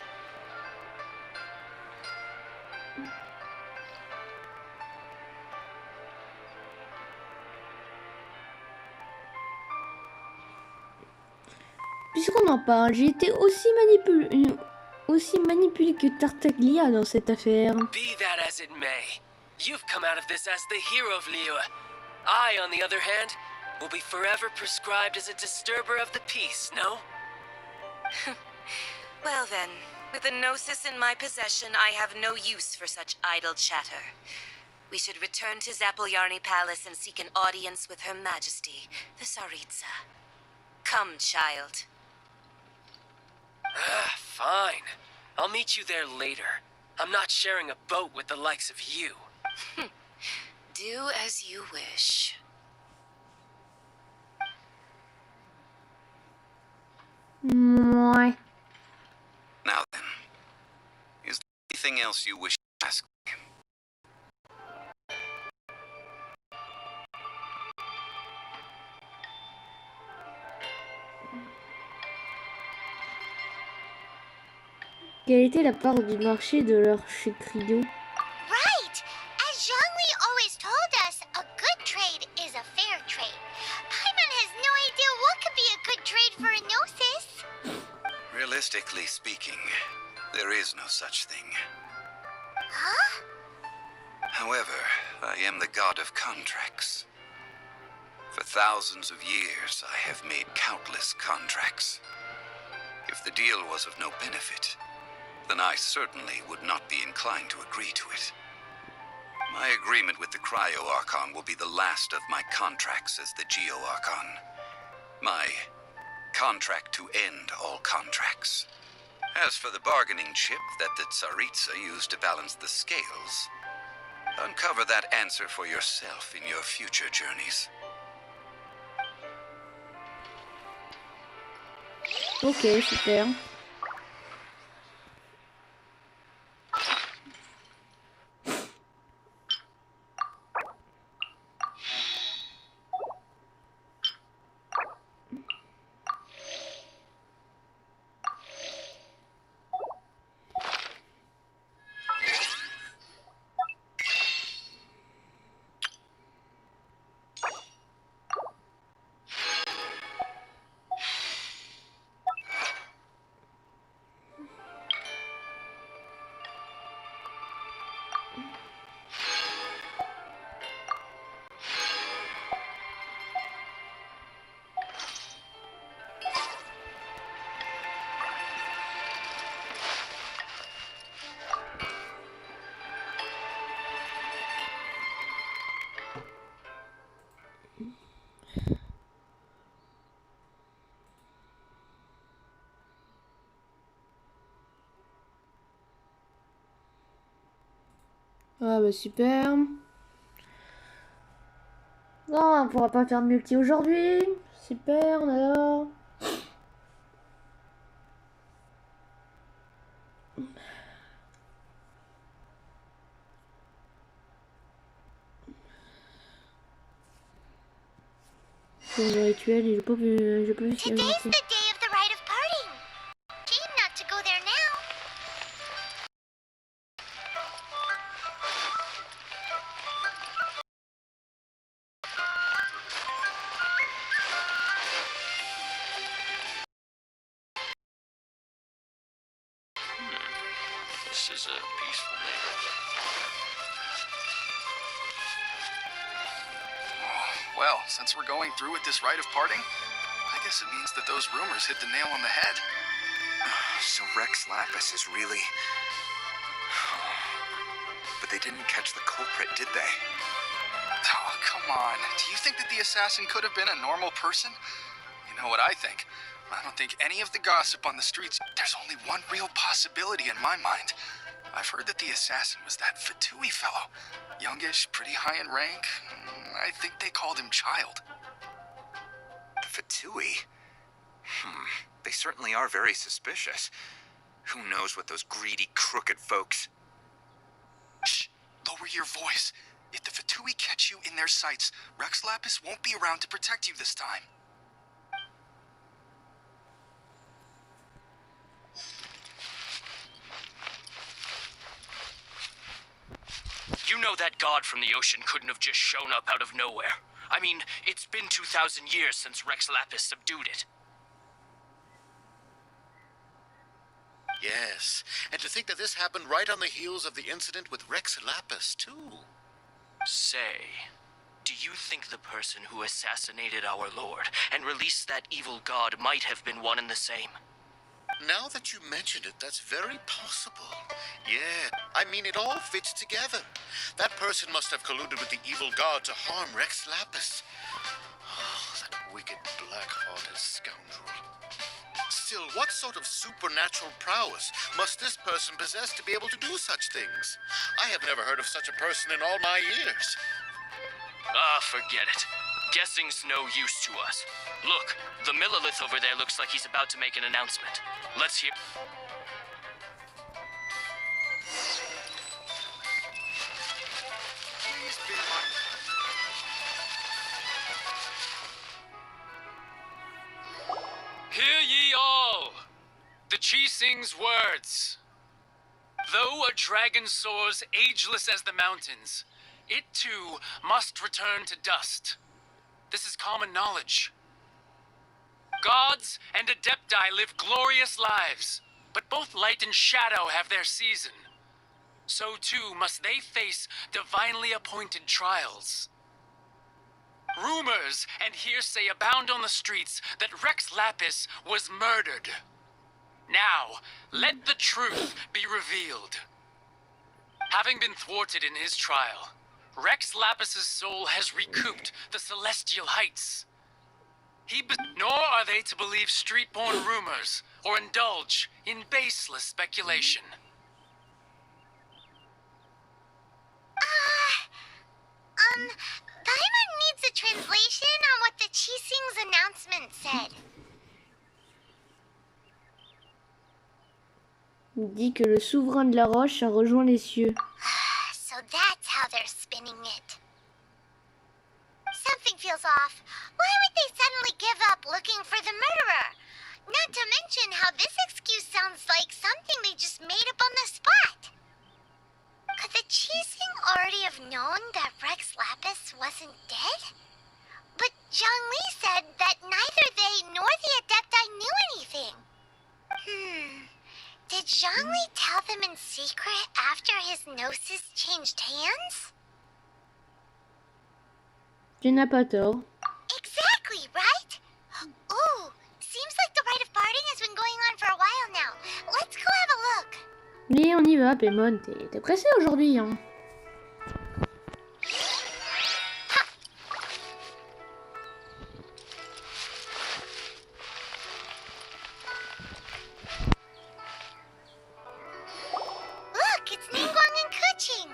Speaker 1: Puisqu'on en parle, j'ai été aussi manipulé que Tartaglia dans cette affaire.
Speaker 5: Be that as it may, you've come out of this as the hero of Liu. I, on the other hand, will be forever prescribed as a disturber of the peace, no?
Speaker 13: Well then, with the Gnosis in my possession, I have no use for such idle chatter. We should return to Zapolyarny Palace and seek an audience with Her Majesty, the Tsaritsa. Come, child.
Speaker 5: Fine. I'll meet you there later. I'm not sharing a boat with the likes of you.
Speaker 13: Do as you wish.
Speaker 1: Ouais.
Speaker 2: Now then, is there anything else you wish to ask me?
Speaker 1: Quelle était la part du marché de leur chikrio?
Speaker 4: Right! As Zhongli always told us, a good trade is a fair trade. Paimon has no idea what could be a good trade for a Gnosis.
Speaker 2: Realistically speaking, there is no such thing.
Speaker 4: Huh?
Speaker 2: However, I am the god of contracts. For thousands of years, I have made countless contracts. If the deal was of no benefit, then I certainly would not be inclined to agree to it. My agreement with the Cryo-Archon will be the last of my contracts as the Geo-Archon. My contract to end all contracts. As for the bargaining chip that the Tsaritsa used to balance the scales, uncover that answer for yourself in your future journeys.
Speaker 1: Ok, super. Ah bah super. Non, on pourra pas faire de multi aujourd'hui. Super, on adore. C'est le rituel et j'ai pas vu si elle
Speaker 4: Today's
Speaker 1: était.
Speaker 4: the day of the rite of parting. Shame not to go there now.
Speaker 9: This is a peaceful neighborhood.
Speaker 3: Well, since we're going through with this rite of parting, I guess it means that those rumors hit the nail on the head.
Speaker 2: So Rex Lapis is really... But they didn't catch the culprit, did they?
Speaker 3: Oh, come on. Do you think that the assassin could have been a normal person? You know what I think? I don't think any of the gossip on the streets... There's only one real possibility in my mind. I've heard that the assassin was that Fatui fellow. Youngish, pretty high in rank. I think they called him Child.
Speaker 2: Fatui? They certainly are very suspicious. Who knows what those greedy, crooked folks...
Speaker 3: Shh! Lower your voice. If the Fatui catch you in their sights, Rex Lapis won't be around to protect you this time.
Speaker 9: You know that god from the ocean couldn't have just shown up out of nowhere. I mean, it's been 2,000 years since Rex Lapis subdued it.
Speaker 12: Yes, and to think that this happened right on the heels of the incident with Rex Lapis, too.
Speaker 9: Say, do you think the person who assassinated our lord and released that evil god might have been one and the same?
Speaker 12: Now that you mention it, that's very possible. Yeah, I mean, it all fits together. That person must have colluded with the evil god to harm Rex Lapis. Oh, that wicked, black-hearted scoundrel. Still, what sort of supernatural prowess must this person possess to be able to do such things? I have never heard of such a person in all my years.
Speaker 9: Ah, forget it. Guessing's no use to us. Look, the Millilith over there looks like he's about to make an announcement. Let's hear...
Speaker 3: Please be
Speaker 9: Hear ye all! The Chi-Sing's words. Though a dragon soars ageless as the mountains, it too must return to dust. This is common knowledge. Gods and Adepti live glorious lives, but both light and shadow have their season. So too must they face divinely appointed trials. Rumors and hearsay abound on the streets that Rex Lapis was murdered. Now, let the truth be revealed. Having been thwarted in his trial, Rex Lapis's soul has recouped the celestial heights. Nor are they to believe street-born rumors or indulge in baseless speculation.
Speaker 4: Paimon needs a translation on what the Chi-Sing's announcement said.
Speaker 1: Il dit que le souverain de la roche a rejoint les cieux.
Speaker 4: So that's how they're spinning it. Something feels off. Why would they suddenly give up looking for the murderer? Not to mention how this excuse sounds like something they just made up on the spot. Could the Chi-Sing already have known that Rex Lapis wasn't dead? But Zhongli said that neither they nor the Adepti knew anything. Did Zhongli tell them in secret after his gnosis changed hands?
Speaker 1: Tu n'as pas tort.
Speaker 4: Exactly, right? Ooh, seems like the rite of parting has been going on for a while now. Let's go have a look.
Speaker 1: Mais on y va, Paimon. T'es pressé aujourd'hui, hein.
Speaker 4: Look, it's Ningguang and Kuching.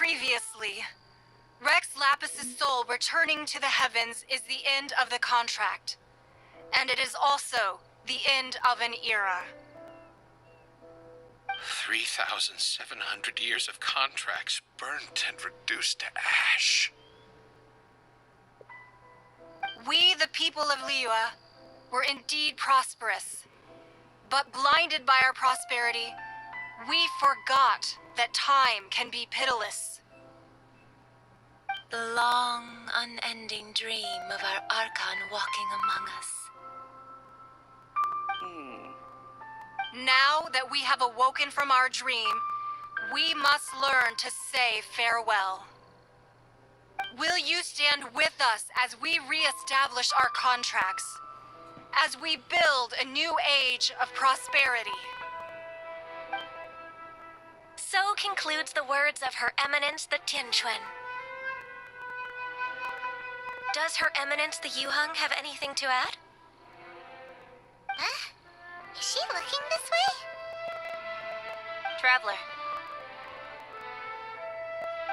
Speaker 7: previously, Rex Lapis' soul returning to the heavens is the end of the contract. And it is also the end of an era.
Speaker 9: 3,700 years of contracts burnt and reduced to ash.
Speaker 7: We, the people of Liyue, were indeed prosperous. But blinded by our prosperity, we forgot that time can be pitiless.
Speaker 13: The long, unending dream of our Archon walking among us.
Speaker 7: Now that we have awoken from our dream, we must learn to say farewell. Will you stand with us as we re-establish our contracts? As we build a new age of prosperity?
Speaker 8: So concludes the words of Her Eminence the Tianquan. Does Her Eminence the Yuheng have anything to add?
Speaker 4: Huh? Is she looking this way?
Speaker 8: Traveler.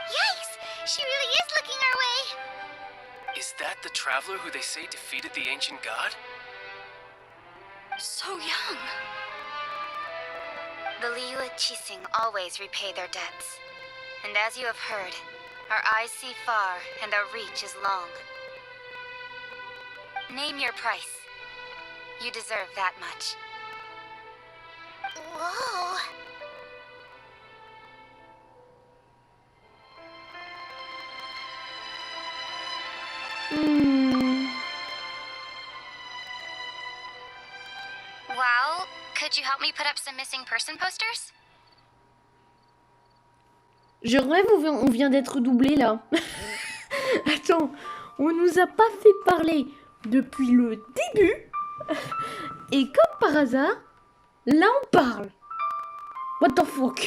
Speaker 4: Yikes! She really is looking our way!
Speaker 5: Is that the traveler who they say defeated the ancient god?
Speaker 8: So young. The Liyue Qixing always repay their debts. And as you have heard, our eyes see far and our reach is long. Name your price. You deserve that much.
Speaker 4: Whoa!
Speaker 8: Well, could you help me put up some missing person posters?
Speaker 1: Je rêve, on vient d'être doublé là. Attends, on nous a pas fait parler depuis le début. Et comme par hasard, là on parle. What the fuck?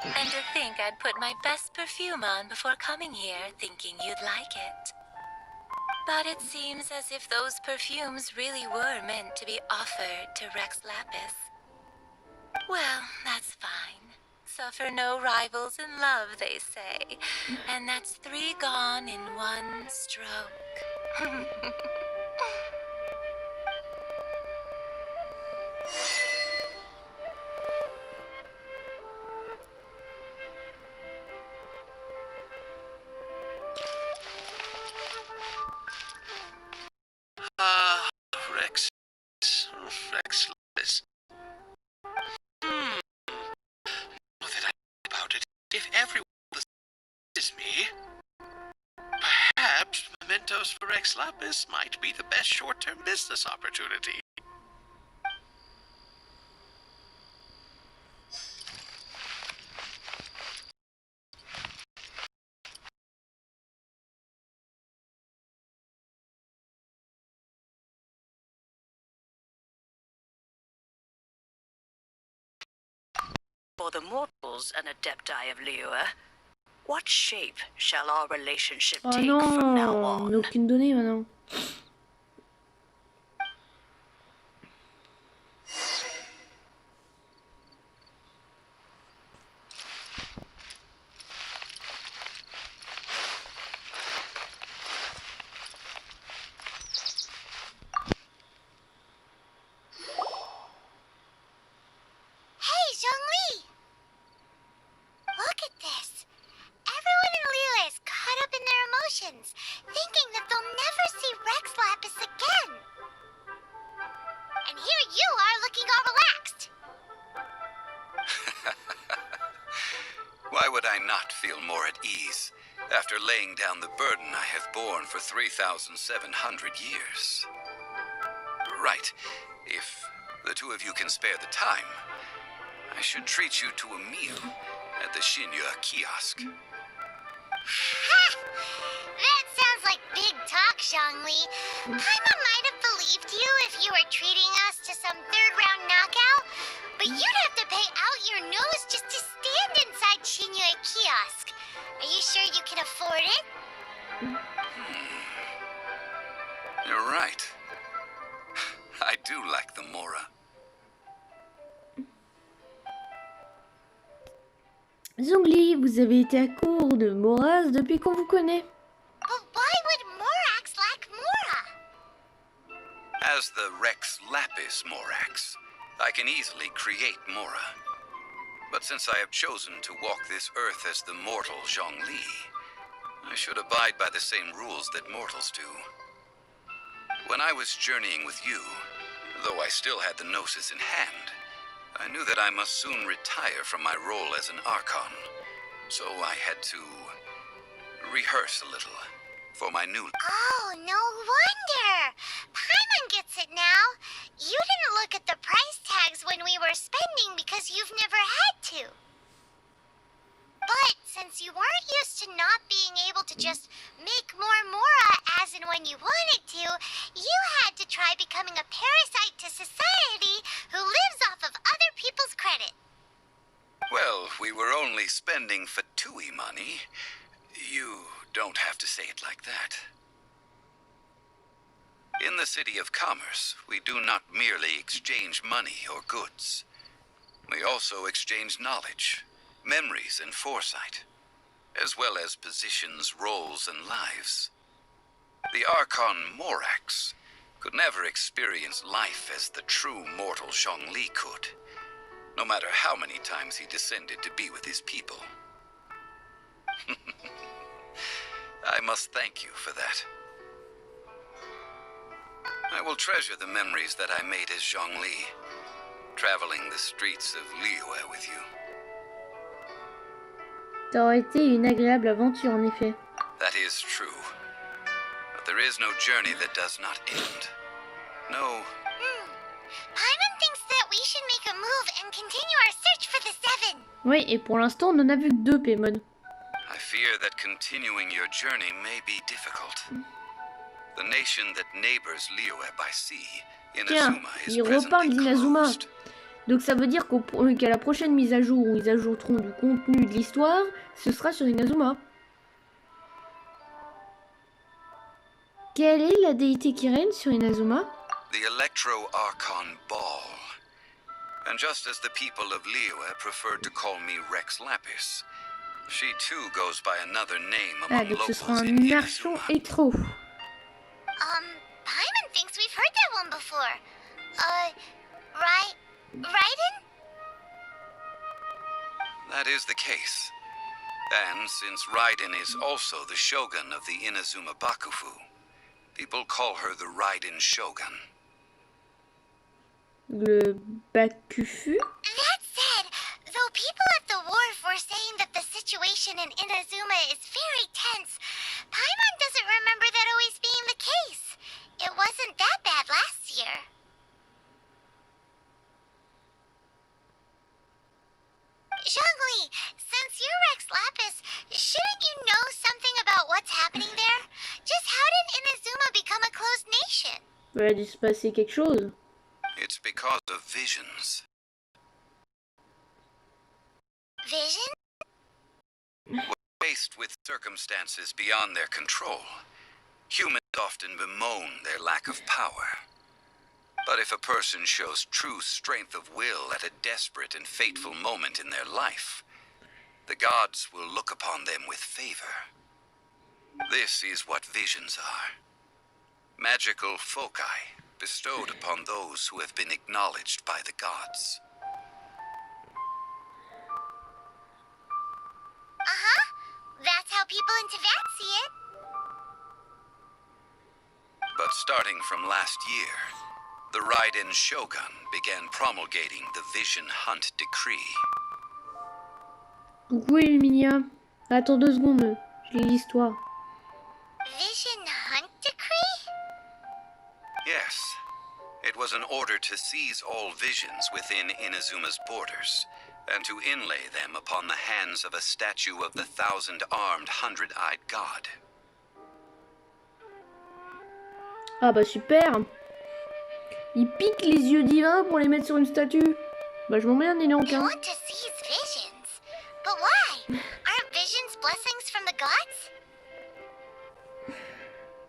Speaker 13: And to think I'd put my best perfume on before coming here, thinking you'd like it. But it seems as if those perfumes really were meant to be offered to Rex Lapis. Well, that's fine. Suffer no rivals in love, they say. And that's 3 gone in 1 stroke.
Speaker 9: Rex Lapis. Now that I think about it, if everyone is me, perhaps mementos for Rex Lapis might be the best short-term business opportunity.
Speaker 11: For the mortals and adepti of Liyue, what shape shall our relationship
Speaker 1: Oh
Speaker 11: take from now
Speaker 1: non, mais
Speaker 11: on?
Speaker 1: aucune donnée maintenant.
Speaker 4: Hey, Zhongli! Look at this. Everyone in Liyue is caught up in their emotions, thinking that they'll never see Rex Lapis again. And here you are looking all relaxed.
Speaker 2: Why would I not feel more at ease after laying down the burden I have borne for 3,700 years? Right. If the two of you can spare the time, I should treat you to a meal at the Xinyue kiosk.
Speaker 4: Ha! That sounds like big talk, Zhongli. Paimon might have believed you if you were treating us to some third-round knockout, but you'd have to pay out your nose just to stand inside Xinyue kiosk. Are you sure you can afford it?
Speaker 2: You're right. do like the Mora.
Speaker 1: Zhongli, vous avez été à court de Moras depuis qu'on vous connaît.
Speaker 4: But why would Morax lack Mora?
Speaker 2: As the Rex Lapis Morax, I can easily create Mora. But since I have chosen to walk this earth as the mortal Zhongli, I should abide by the same rules that mortals do. When I was journeying with you, though I still had the Gnosis in hand, I knew that I must soon retire from my role as an Archon, so I had to rehearse a little for my new...
Speaker 4: Oh, no wonder! Paimon gets it now. You didn't look at the price tags when we were spending because you've never had to. But since you weren't used to not being able to just make more Mora as and when you wanted to, you had to try becoming a parasite to society who lives off of other people's credit.
Speaker 2: Well, we were only spending Fatui money. You don't have to say it like that. In the City of Commerce, we do not merely exchange money or goods. We also exchange knowledge, memories and foresight, as well as positions, roles, and lives. The Archon Morax could never experience life as the true mortal Zhongli could, no matter how many times he descended to be with his people. I must thank you for that. I will treasure the memories that I made as Zhongli, traveling the streets of Liyue with you.
Speaker 1: Ça aurait été une agréable aventure en effet.
Speaker 2: That is true. But there is no journey that does not end. No.
Speaker 4: Paimon thinks that we should make a move and continue our search for the seven.
Speaker 1: Oui, et pour l'instant, on en a vu que 2, Paimon.
Speaker 2: I fear that continuing your journey may be difficult. The nation that neighbors Liyue by sea,
Speaker 1: Tiens,
Speaker 2: Inazuma, is
Speaker 1: il reparle
Speaker 2: presently
Speaker 1: d'Inazuma.
Speaker 2: closed.
Speaker 1: Donc ça veut dire qu'à la prochaine mise à jour où ils ajouteront du contenu de l'histoire, ce sera sur Inazuma. Quelle est la déité qui règne sur Inazuma?
Speaker 2: The Electro-Archon Ball. And just as the people of Liyue preferred to call me Rex Lapis, she too goes by another name
Speaker 1: Ah,
Speaker 2: among
Speaker 1: donc ce sera
Speaker 2: locals
Speaker 1: un
Speaker 2: in
Speaker 1: marchand
Speaker 2: Inazuma.
Speaker 1: électro.
Speaker 4: Paimon thinks we've heard that one before. Raiden?
Speaker 2: That is the case. And since Raiden is also the shogun of the Inazuma Bakufu, people call her the Raiden Shogun.
Speaker 1: Le Bakufu?
Speaker 4: That said, though people at the wharf were saying that the situation in Inazuma is very tense, Paimon doesn't remember that always being the case. It wasn't that bad last year. Zhongli, since you're Rex Lapis, shouldn't you know something about what's happening there? Just how did Inazuma become a closed nation?
Speaker 1: Il a dû se passer quelque chose.
Speaker 2: It's because of visions.
Speaker 4: Vision?
Speaker 2: Faced with circumstances beyond their control, humans often bemoan their lack of power. But if a person shows true strength of will at a desperate and fateful moment in their life, the gods will look upon them with favor. This is what visions are. Magical foci bestowed upon those who have been acknowledged by the gods.
Speaker 4: That's how people in Teyvat see it.
Speaker 2: But starting from last year, the Raiden Shogun began promulgating the Vision Hunt Decree.
Speaker 1: Coucou Illuminia. Attends 2 secondes, je lis l'histoire.
Speaker 4: Vision Hunt Decree?
Speaker 2: Yes, it was an order to seize all visions within Inazuma's borders, and to inlay them upon the hands of a statue of the 1,000-armed, 100-eyed god.
Speaker 1: Ah bah super. Il pique les yeux divins pour les mettre sur une statue. Bah je m'emmerde, il est en
Speaker 4: They
Speaker 1: quin.
Speaker 4: want to seize visions. But why? Aren't visions blessings from the gods?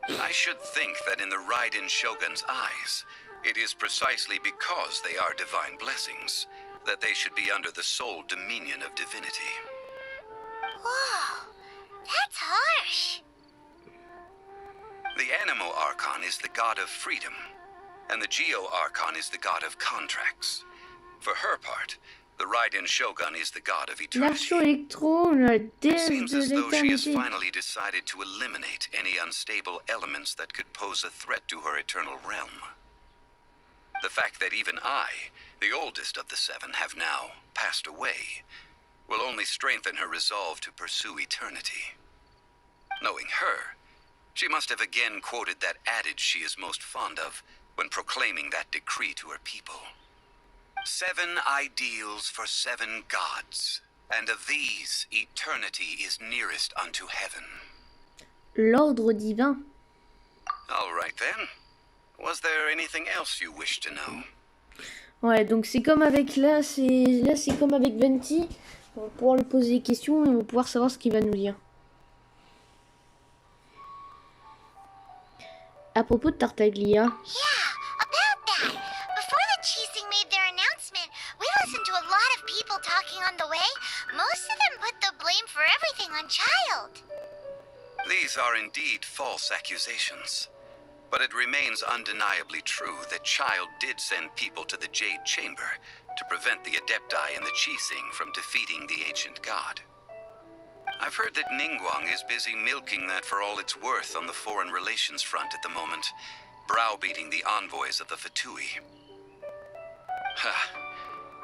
Speaker 2: I should think that in the Raiden Shogun's eyes, it is precisely because they are divine blessings that they should be under the sole dominion of divinity.
Speaker 4: Whoa, that's harsh.
Speaker 2: The Animo Archon is the god of freedom, and the Geo Archon is the god of contracts. For her part, the Raiden Shogun is the god of eternity.
Speaker 1: L'argent électron, la
Speaker 2: It
Speaker 1: déesse
Speaker 2: seems
Speaker 1: de
Speaker 2: as though she has
Speaker 1: l'éternité.
Speaker 2: finally decided to eliminate any unstable elements that could pose a threat to her eternal realm. The fact that even I, the oldest of the seven, have now passed away, will only strengthen her resolve to pursue eternity. Knowing her, she must have again quoted that adage she is most fond of when proclaiming that decree to her people. 7 ideals for 7 gods, and of these, eternity is nearest unto heaven.
Speaker 1: L'ordre divin.
Speaker 2: All right then. Was there anything else you wish to know?
Speaker 1: Ouais, donc c'est comme avec c'est comme avec Venti. On va pouvoir lui poser des questions et on va pouvoir savoir ce qu'il va nous dire. À propos de Tartaglia.
Speaker 4: Yeah, about that. Before the Cheesing made their announcement, we listened to a lot of people talking on the way. Most of them put the blame for everything on Child.
Speaker 2: These are indeed false accusations. But it remains undeniably true that Child did send people to the Jade Chamber to prevent the Adepti and the Qixing from defeating the ancient god. I've heard that Ningguang is busy milking that for all it's worth on the foreign relations front at the moment, browbeating the envoys of the Fatui. Ha!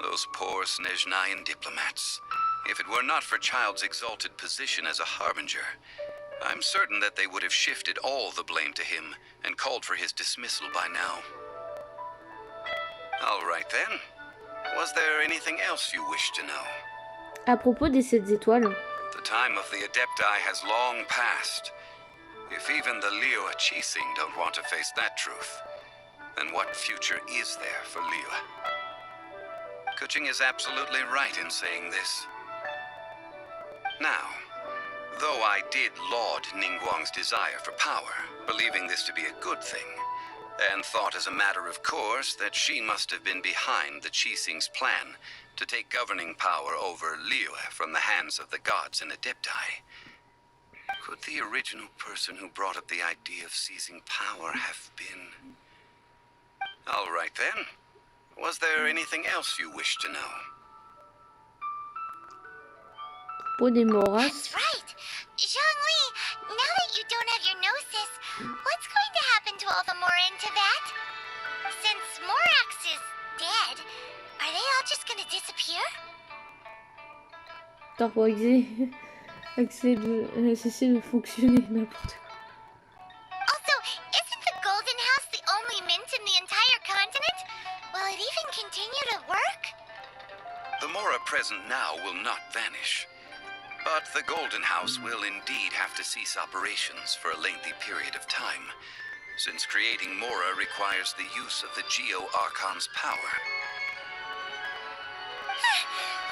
Speaker 2: Those poor Snezhnayan diplomats. If it were not for Child's exalted position as a harbinger, I'm certain that they would have shifted all the blame to him and called for his dismissal by now. All right then. Was there anything else you wish to know?
Speaker 1: À propos des 7 étoiles.
Speaker 2: The time of the Adepti has long passed. If even the Liyue Qixing don't want to face that truth, then what future is there for Liyue? Kuching is absolutely right in saying this. Now, though I did laud Ningguang's desire for power, believing this to be a good thing, and thought as a matter of course that she must have been behind the Qixing's plan to take governing power over Liyue from the hands of the gods and Adepti, could the original person who brought up the idea of seizing power have been... All right then. Was there anything else you wish to know?
Speaker 1: Pot des Moras.
Speaker 4: That's right. Zhongli, now that you don't have your gnosis, what's going to happen to all the Mora in Tibet? Since Morax is dead, are they all just going to disappear?
Speaker 1: Attends, pour cesser de fonctionner, n'importe quoi.
Speaker 4: Also, isn't the Golden House the only mint in the entire continent? Will it even continue to work?
Speaker 2: The Mora present now will not vanish. But the Golden House will indeed have to cease operations for a lengthy period of time, since creating Mora requires the use of the Geo Archon's power.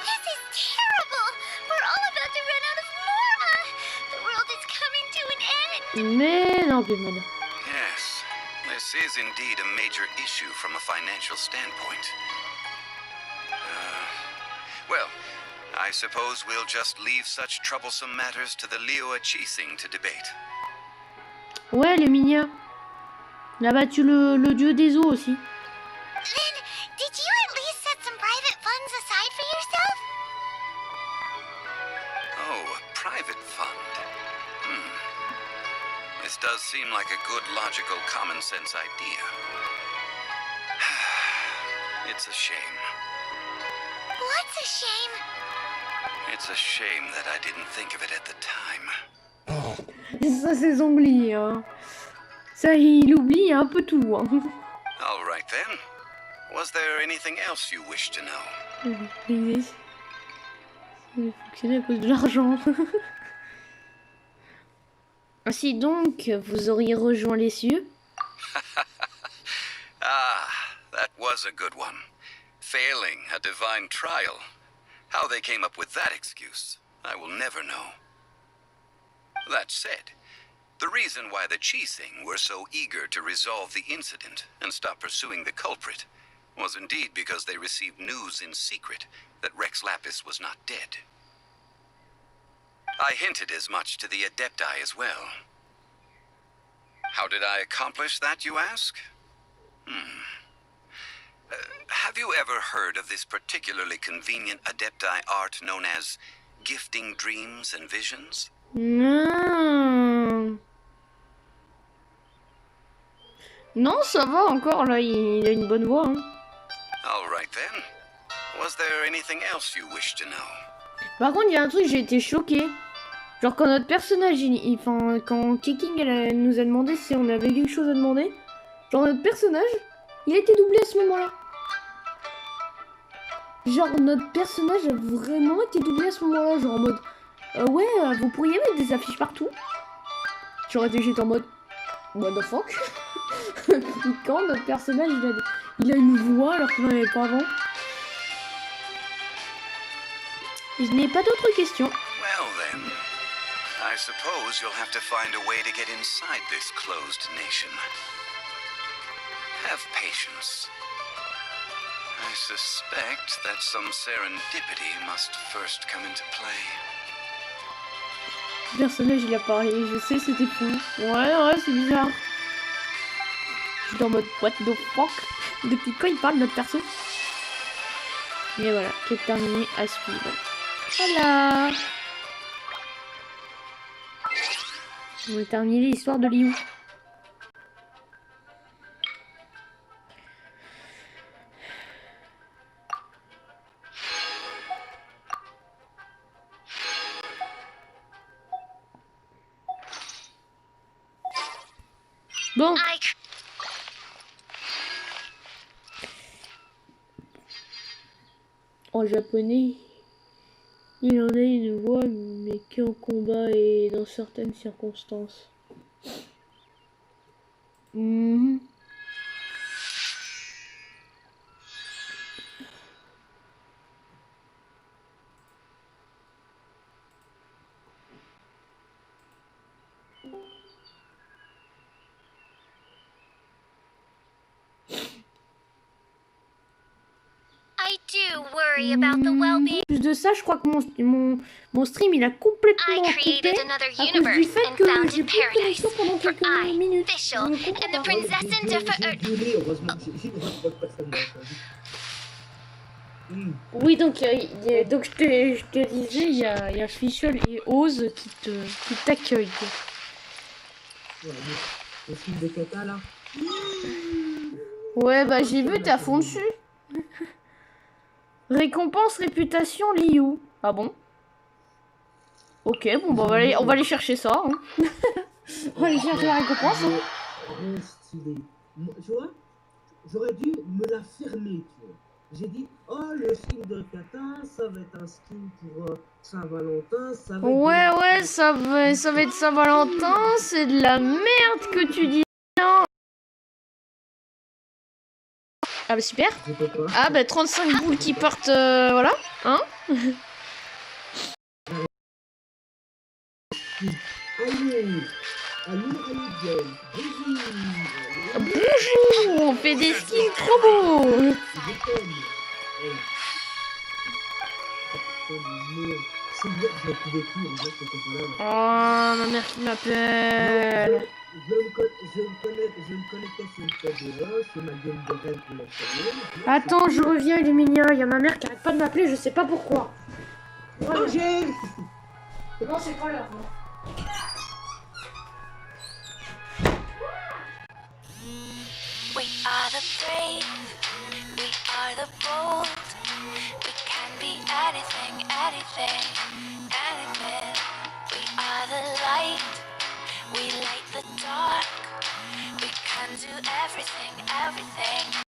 Speaker 4: This is terrible! We're all about to run out of Mora! The world is coming to an end!
Speaker 1: Mais non, Bienvenue.
Speaker 2: Yes, this is indeed a major issue from a financial standpoint. Well, I suppose we'll just leave such troublesome matters to the Liyue Qixing to debate.
Speaker 1: Ouais, les Minia. Il a battu le dieu des eaux aussi.
Speaker 4: Then, did you at least set some private funds aside for yourself?
Speaker 2: Oh, a private fund. This does seem like a good, logical, common-sense idea. It's a shame.
Speaker 4: What's a shame?
Speaker 2: It's a shame that I didn't think of it at the time.
Speaker 1: Ça, c'est Zhongli, hein. Ça, il oublie un peu tout, hein.
Speaker 2: All right then. Was there anything else you wish to know?
Speaker 1: Ça fonctionnait à cause de l'argent. Ainsi donc, vous auriez rejoint les cieux?
Speaker 2: Ah, that was a good one. Failing a divine trial. How they came up with that excuse, I will never know. That said, The reason why the Qixing were so eager to resolve the incident and stop pursuing the culprit was indeed because they received news in secret that Rex Lapis was not dead. I hinted as much to the Adepti as well. How did I accomplish that, you ask? Have you ever heard of this particularly convenient Adepti art known as gifting dreams and visions?
Speaker 1: Non. Non, ça va encore, là, il a une bonne voix. Hein.
Speaker 2: All right then. Was there anything else you wish to know?
Speaker 1: Par contre, il y a un truc, j'ai été choquée. Genre quand notre personnage, enfin, quand Keking elle nous a demandé si on avait quelque chose à demander, genre notre personnage, il a été doublé à ce moment-là. Genre notre personnage a vraiment été doublé à ce moment-là, genre en mode ouais, vous pourriez mettre des affiches partout. J'étais en mode what the fuck. Quand notre personnage il a une voix alors qu'il n'en avait pas avant. Et je n'ai pas d'autres questions.
Speaker 2: Well then, I suppose you'll have to find a way to get inside this closed nation. Have patience. I suspect that some serendipity must first come into play.
Speaker 1: Le personnage il a parlé, je sais c'était fou. Ouais, c'est bizarre. Je suis en mode what the fuck. Depuis quand il parle notre perso? Et voilà, quête terminée à suivre. Voilà. On a terminé l'histoire de Liu. Bon. En japonais, il en a une voix, mais qu'en combat et dans certaines circonstances. En plus de ça, je crois que mon stream il a complètement coupé à cause du fait que j'ai plus de connexion pendant quelques minutes. Oui, donc je te disais, il y a Fischl et Oz qui t'accueillent.
Speaker 14: Le film de Kata là.
Speaker 1: Ouais, bah j'ai vu, t'es à fond dessus. Récompense réputation Liu. Ah bon? Ok, bon bah on va aller chercher ça. Hein. On va aller chercher la récompense.
Speaker 14: Stylé. Tu vois, j'aurais dû me la fermer, tu vois. J'ai dit, oh le skin de Kata, ça va être un skin pour Saint-Valentin, ça va être...
Speaker 1: Ouais, ça va être Saint-Valentin, c'est de la merde que tu dis. Ah bah super. Ah bah 35 boules qui partent, voilà, hein. Bonjour, on fait des skins trop beaux. Oh, ma mère qui m'appelle.
Speaker 14: Je me connectais sur le code de Roche, c'est ma game de rêve pour la chaîne.
Speaker 1: Attends, je reviens, il est mignon. Il y a ma mère qui arrête pas de m'appeler, je sais pas pourquoi.
Speaker 14: Danger!
Speaker 1: Non, c'est pas l'heure.
Speaker 8: We are the brave, we are the bold. We can be anything, anything, anything. We are the light, we light the dark. We can do everything, everything.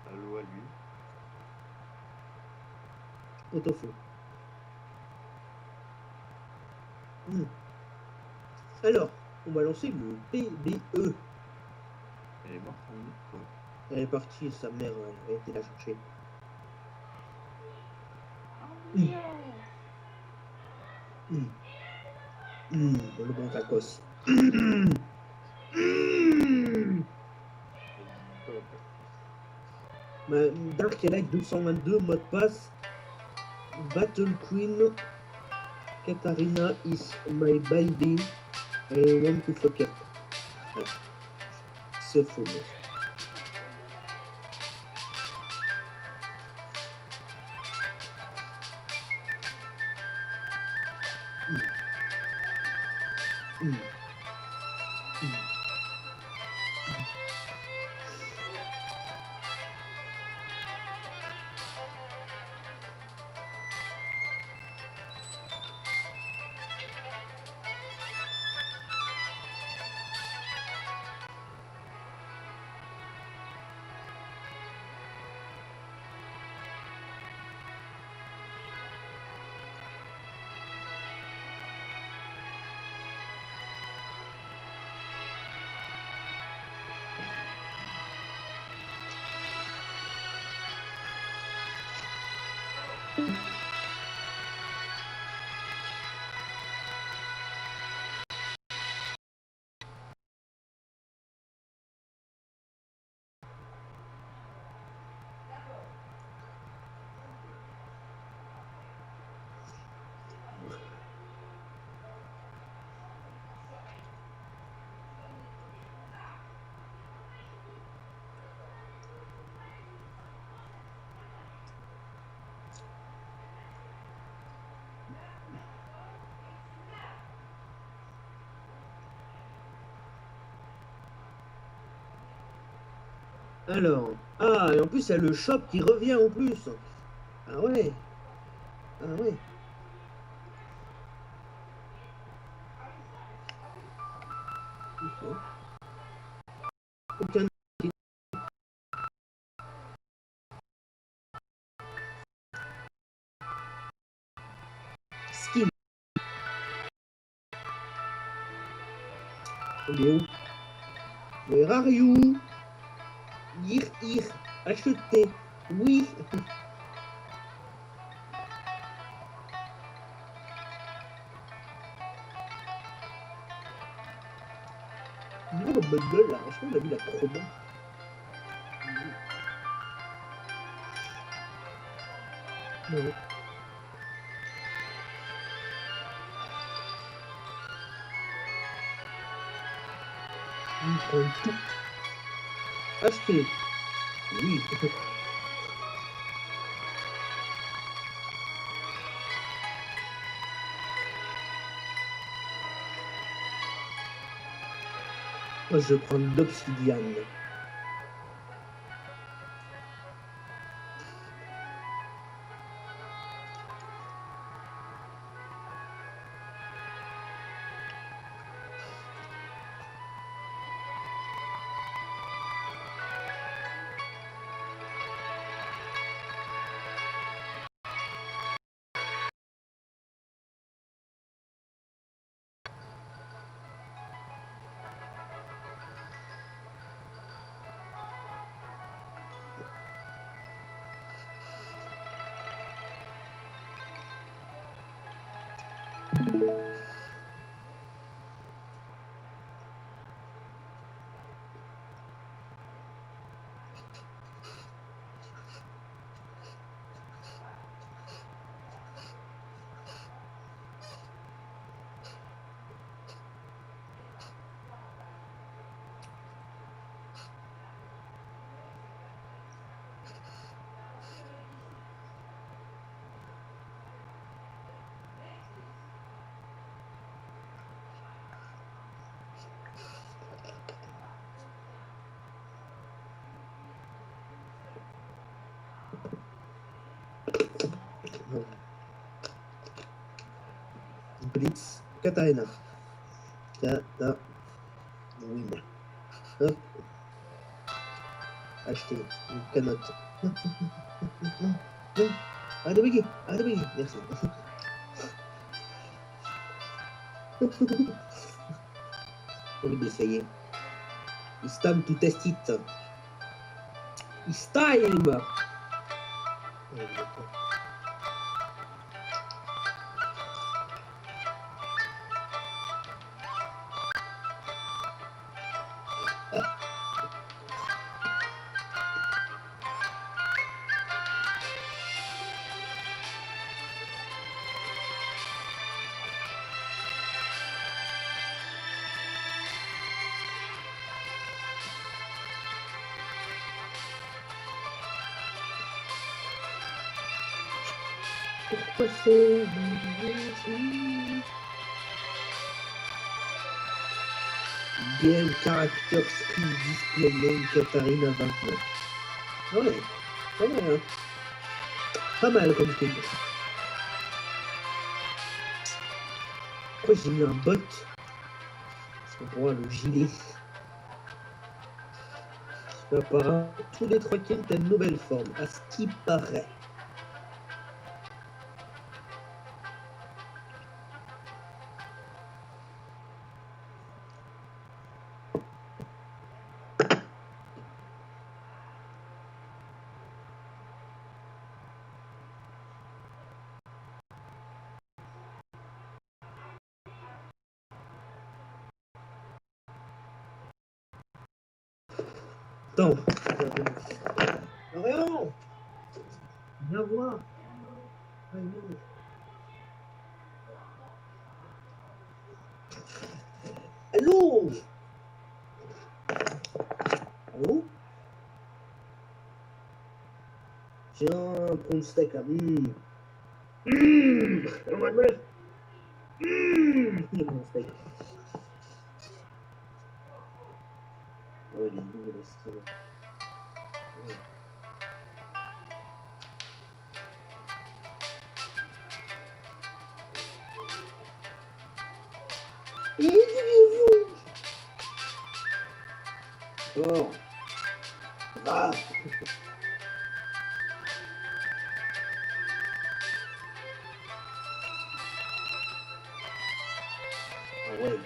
Speaker 15: Allô à lui.
Speaker 14: Pot-au-feu. Alors, on va lancer le PBE.
Speaker 15: Elle est morte, hein, quoi.
Speaker 14: Elle est partie, sa mère a été la chercher. Le bon tacos. Dark Elite 222, mot de passe. Battle Queen. Katarina is my baby. I want to fuck it. Ouais. C'est faux. Alors, et en plus, il y a le shop qui revient en plus. Ah ouais. Ah ouais. Ok. Aucun skin. Il est où? Where are you? Ir, acheter. Oui. Non, le bundle là, est-ce qu'on a vu la promo? Non. Il prend tout. Acheter. Oui. Moi, je prends l'obsidienne. Blitz, Katarina. Katarina. Hop. Acheter une canotte. Non. Arrête de bégayer. Arrête de bégayer. Merci. Oui, ça y est. It's time to test it. It's time. Pourquoi c'est Game Character Skill Display Name Katarina 29. Ouais, pas mal, hein. Pas mal comme truc. Pourquoi j'ai mis un bot? Parce qu'on pourra le gilet. Apparemment, tous les 3 kills t'as une nouvelle forme, à ce qui paraît. Attends. Rien. Viens voir. Allô. Allô. Tiens, prends le steak là. Mademoiselle. Prends le steak. Ouais, il est doux, le steak. Ouais. Bon. Va. Ah ouais.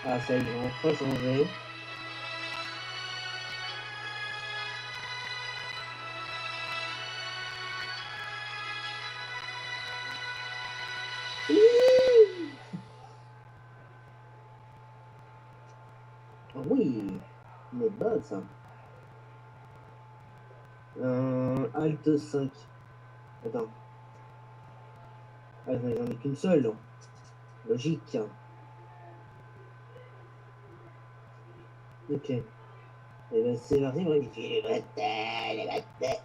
Speaker 14: Ah, ça y est, on va pas changer. Ah oui, mais base ça. Alt 5. Attends. Ah, mais j'en ai qu'une seule. Logique. Ok. Et ben c'est parti, modifier les batailles, les batailles.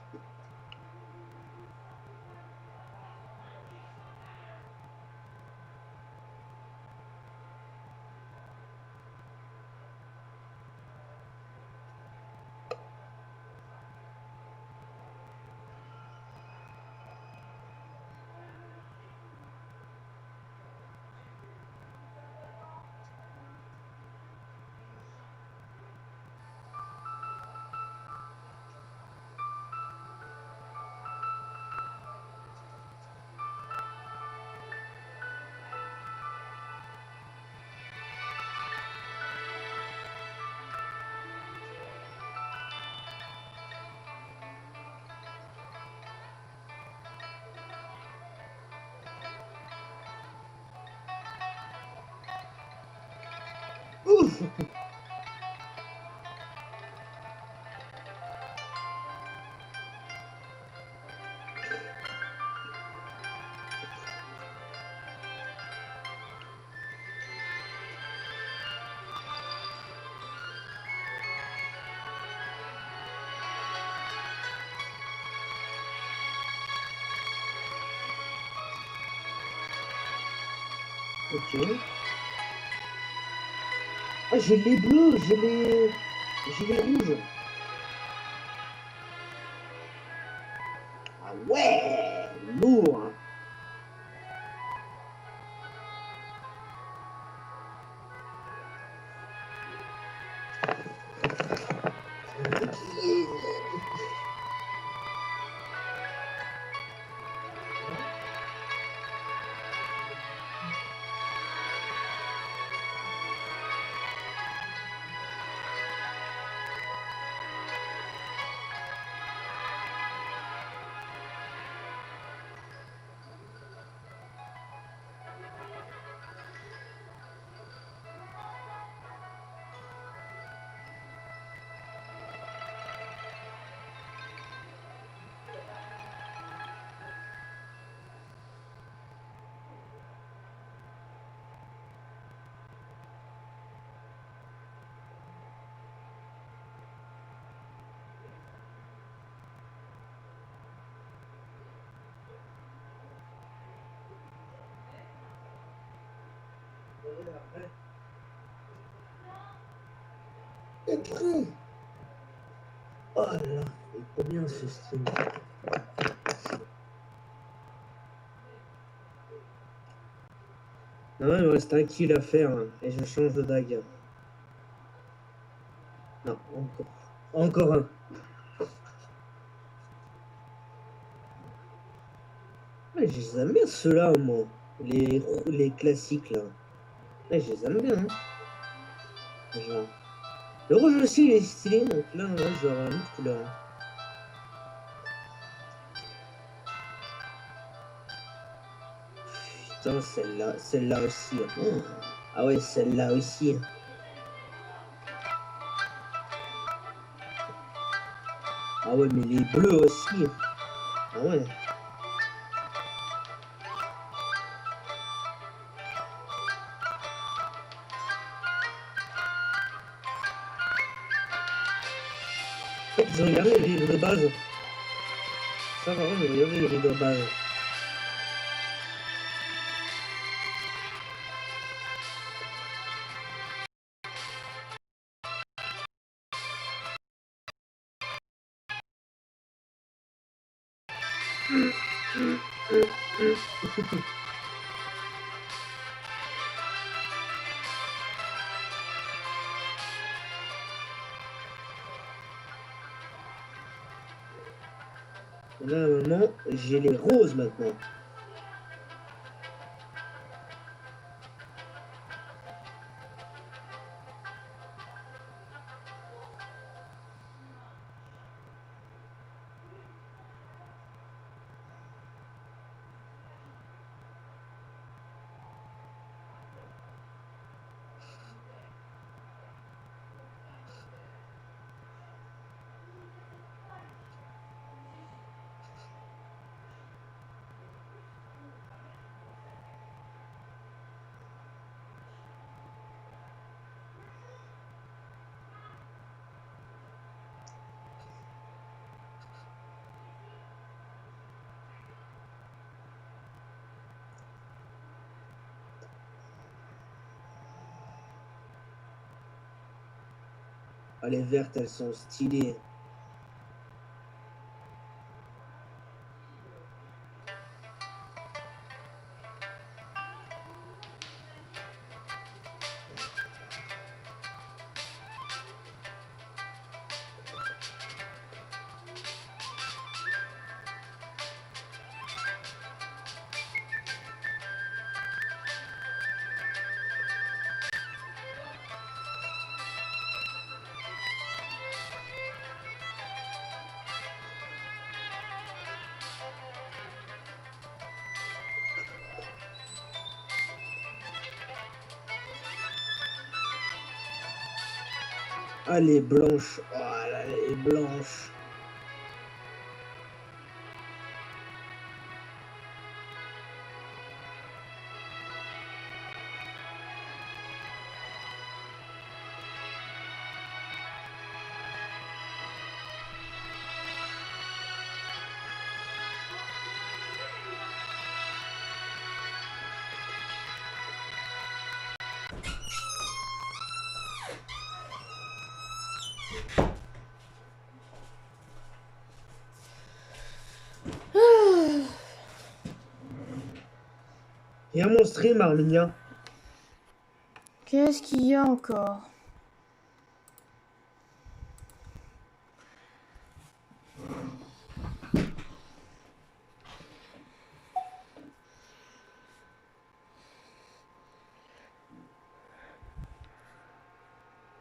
Speaker 14: Ok. Ah, j'ai les bleus, j'ai les rouges. Ah ouais, lourd. Hein. Et prêt. Oh là là, il est trop bien ce stream. Non, il me reste un kill à faire hein, et je change de dague. Non, encore. Encore un. Ouais, je les aime bien ceux-là, moi. Les classiques là. Ouais, je les aime bien. Hein. Genre. Le rouge aussi il est stylé, donc là, ouais, je vais avoir une autre couleur. Putain, celle-là aussi. Oh. Ah ouais, celle-là aussi. Ah ouais, mais les bleus aussi. Ah ouais. En fait, j'ai regardé les règles de base. Ça, par contre, j'ai regardé les règles de base. Là, maintenant, j'ai les roses maintenant. Ah, les vertes, elles sont stylées. Ah, les blanches. Oh là, les blanches. Il y a mon stream, Arminia.
Speaker 1: Qu'est-ce qu'il y a encore?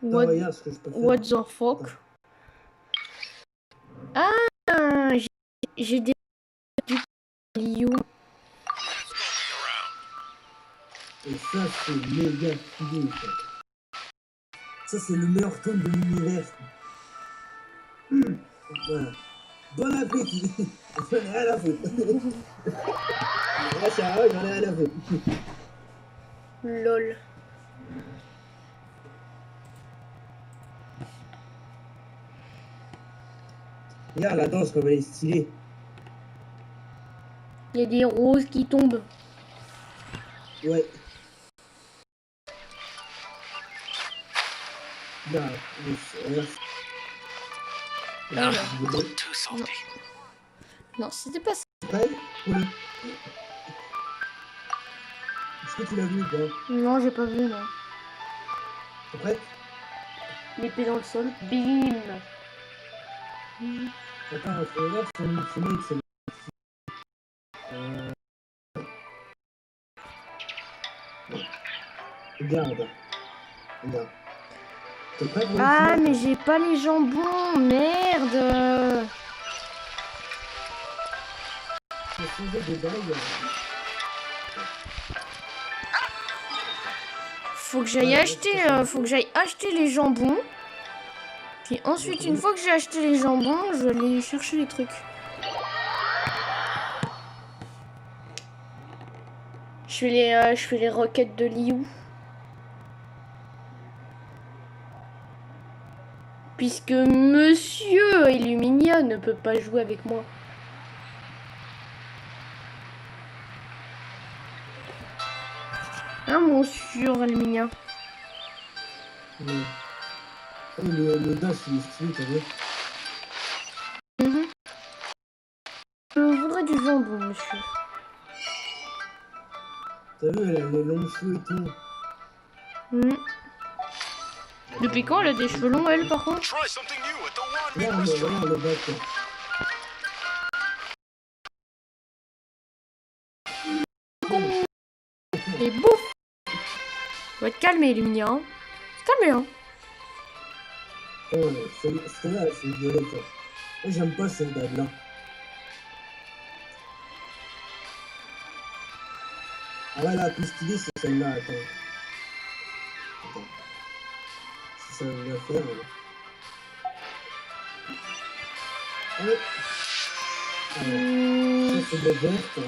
Speaker 14: Regarde ce que je peux faire.
Speaker 1: What the fuck? Ah, j'ai des Liu.
Speaker 14: Et ça, c'est méga stylé. Ça, c'est le meilleur tome de l'univers. Voilà. Bon appétit. J'en ai rien à foutre. Là, c'est vrai, j'en ai rien à foutre.
Speaker 1: Lol.
Speaker 14: Regarde la danse comme elle est stylée.
Speaker 1: Il y a des roses qui tombent.
Speaker 14: Ouais. Là,
Speaker 1: Non, non, c'était pas ça.
Speaker 14: Prêt? Oui. Est-ce que tu l'as vu ou pas?
Speaker 1: Non, j'ai pas vu, non.
Speaker 14: T'es prêt?
Speaker 1: L'épée dans le sol. Bim.
Speaker 14: Attends, faut voir son mec, c'est... Regarde. Regarde. T'es prêt pour
Speaker 1: Ah, mais j'ai pas les jambons, merde. Faut que j'aille acheter les jambons. Puis ensuite, une fois que j'ai acheté les jambons, je vais aller chercher les trucs. Je fais les requêtes de Liu. Puisque Monsieur Illumina ne peut pas jouer avec moi. Hein, Monsieur Illumina?
Speaker 14: Le danse, il est stylé, t'as vu?
Speaker 1: Je voudrais du jambon, monsieur.
Speaker 14: T'as vu, elle a les longs cheveux et tout.
Speaker 1: Depuis quand elle a des cheveux longs, elle, par contre?
Speaker 14: Regarde le bac.
Speaker 1: Et bouffe! Faut être calmé, Illumina. Hein. Calmé, hein.
Speaker 14: Oh, celle-là, c'est violette. Moi, j'aime pas cette dame-là. Ah ouais, la plus stylée, c'est celle-là, attends. Si ça va faire... Ouais. Ça, c'est de verte.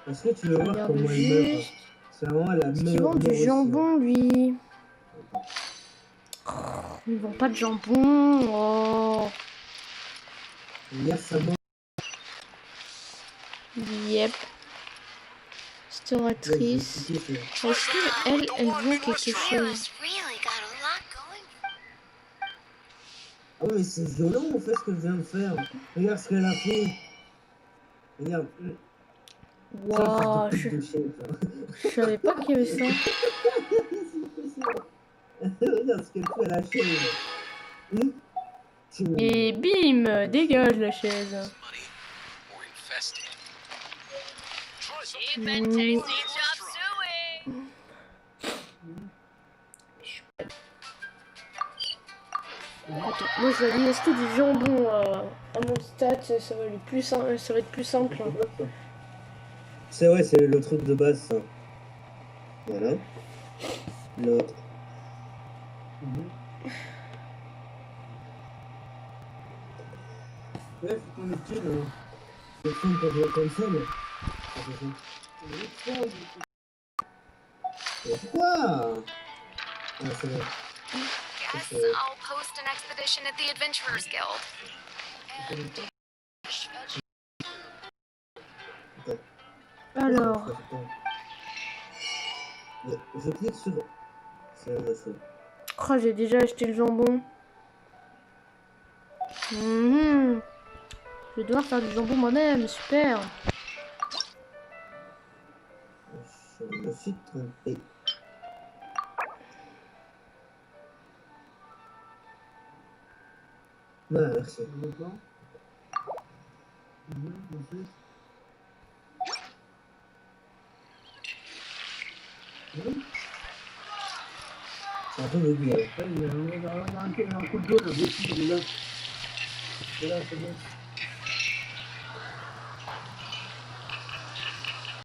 Speaker 14: Est-ce que tu veux voir comment elle meurt? C'est vraiment la meilleure.
Speaker 1: Ils vendent du jambon, lui. Oh, ils vendent pas de jambon. Oh.
Speaker 14: Regarde ça.
Speaker 1: Yep. Restauratrice. Est-ce qu'elle veut quelque chose?
Speaker 14: Oh mais c'est violent en fait ce que je viens de faire. Regarde ce qu'elle a fait. Regarde.
Speaker 1: Waouh, je savais pas qu'il y avait ça.
Speaker 14: Regarde ce qu'elle fait à la chaise.
Speaker 1: Et bim, dégage la chaise. Attends, moi je vais aller acheter du jambon à mon stat, ça va être plus simple.
Speaker 14: C'est vrai, c'est le truc de base ça. Voilà. L'autre. Ouais, c'est ton utile, hein. Le fond pour jouer comme ça, mais... Pourquoi? Ah, c'est vrai.
Speaker 8: Guess I'll post an expedition at the Adventurers Guild.
Speaker 1: Alors,
Speaker 14: Je clique sur... C'est un feu.
Speaker 1: oh, j'ai déjà acheté le jambon. Je vais devoir faire du jambon moi-même, super.
Speaker 14: Je me suis trompé. Ouais, merci. C'est un peu le bien. Il y a un coup de dos là, dessus, là. Et là, c'est bon.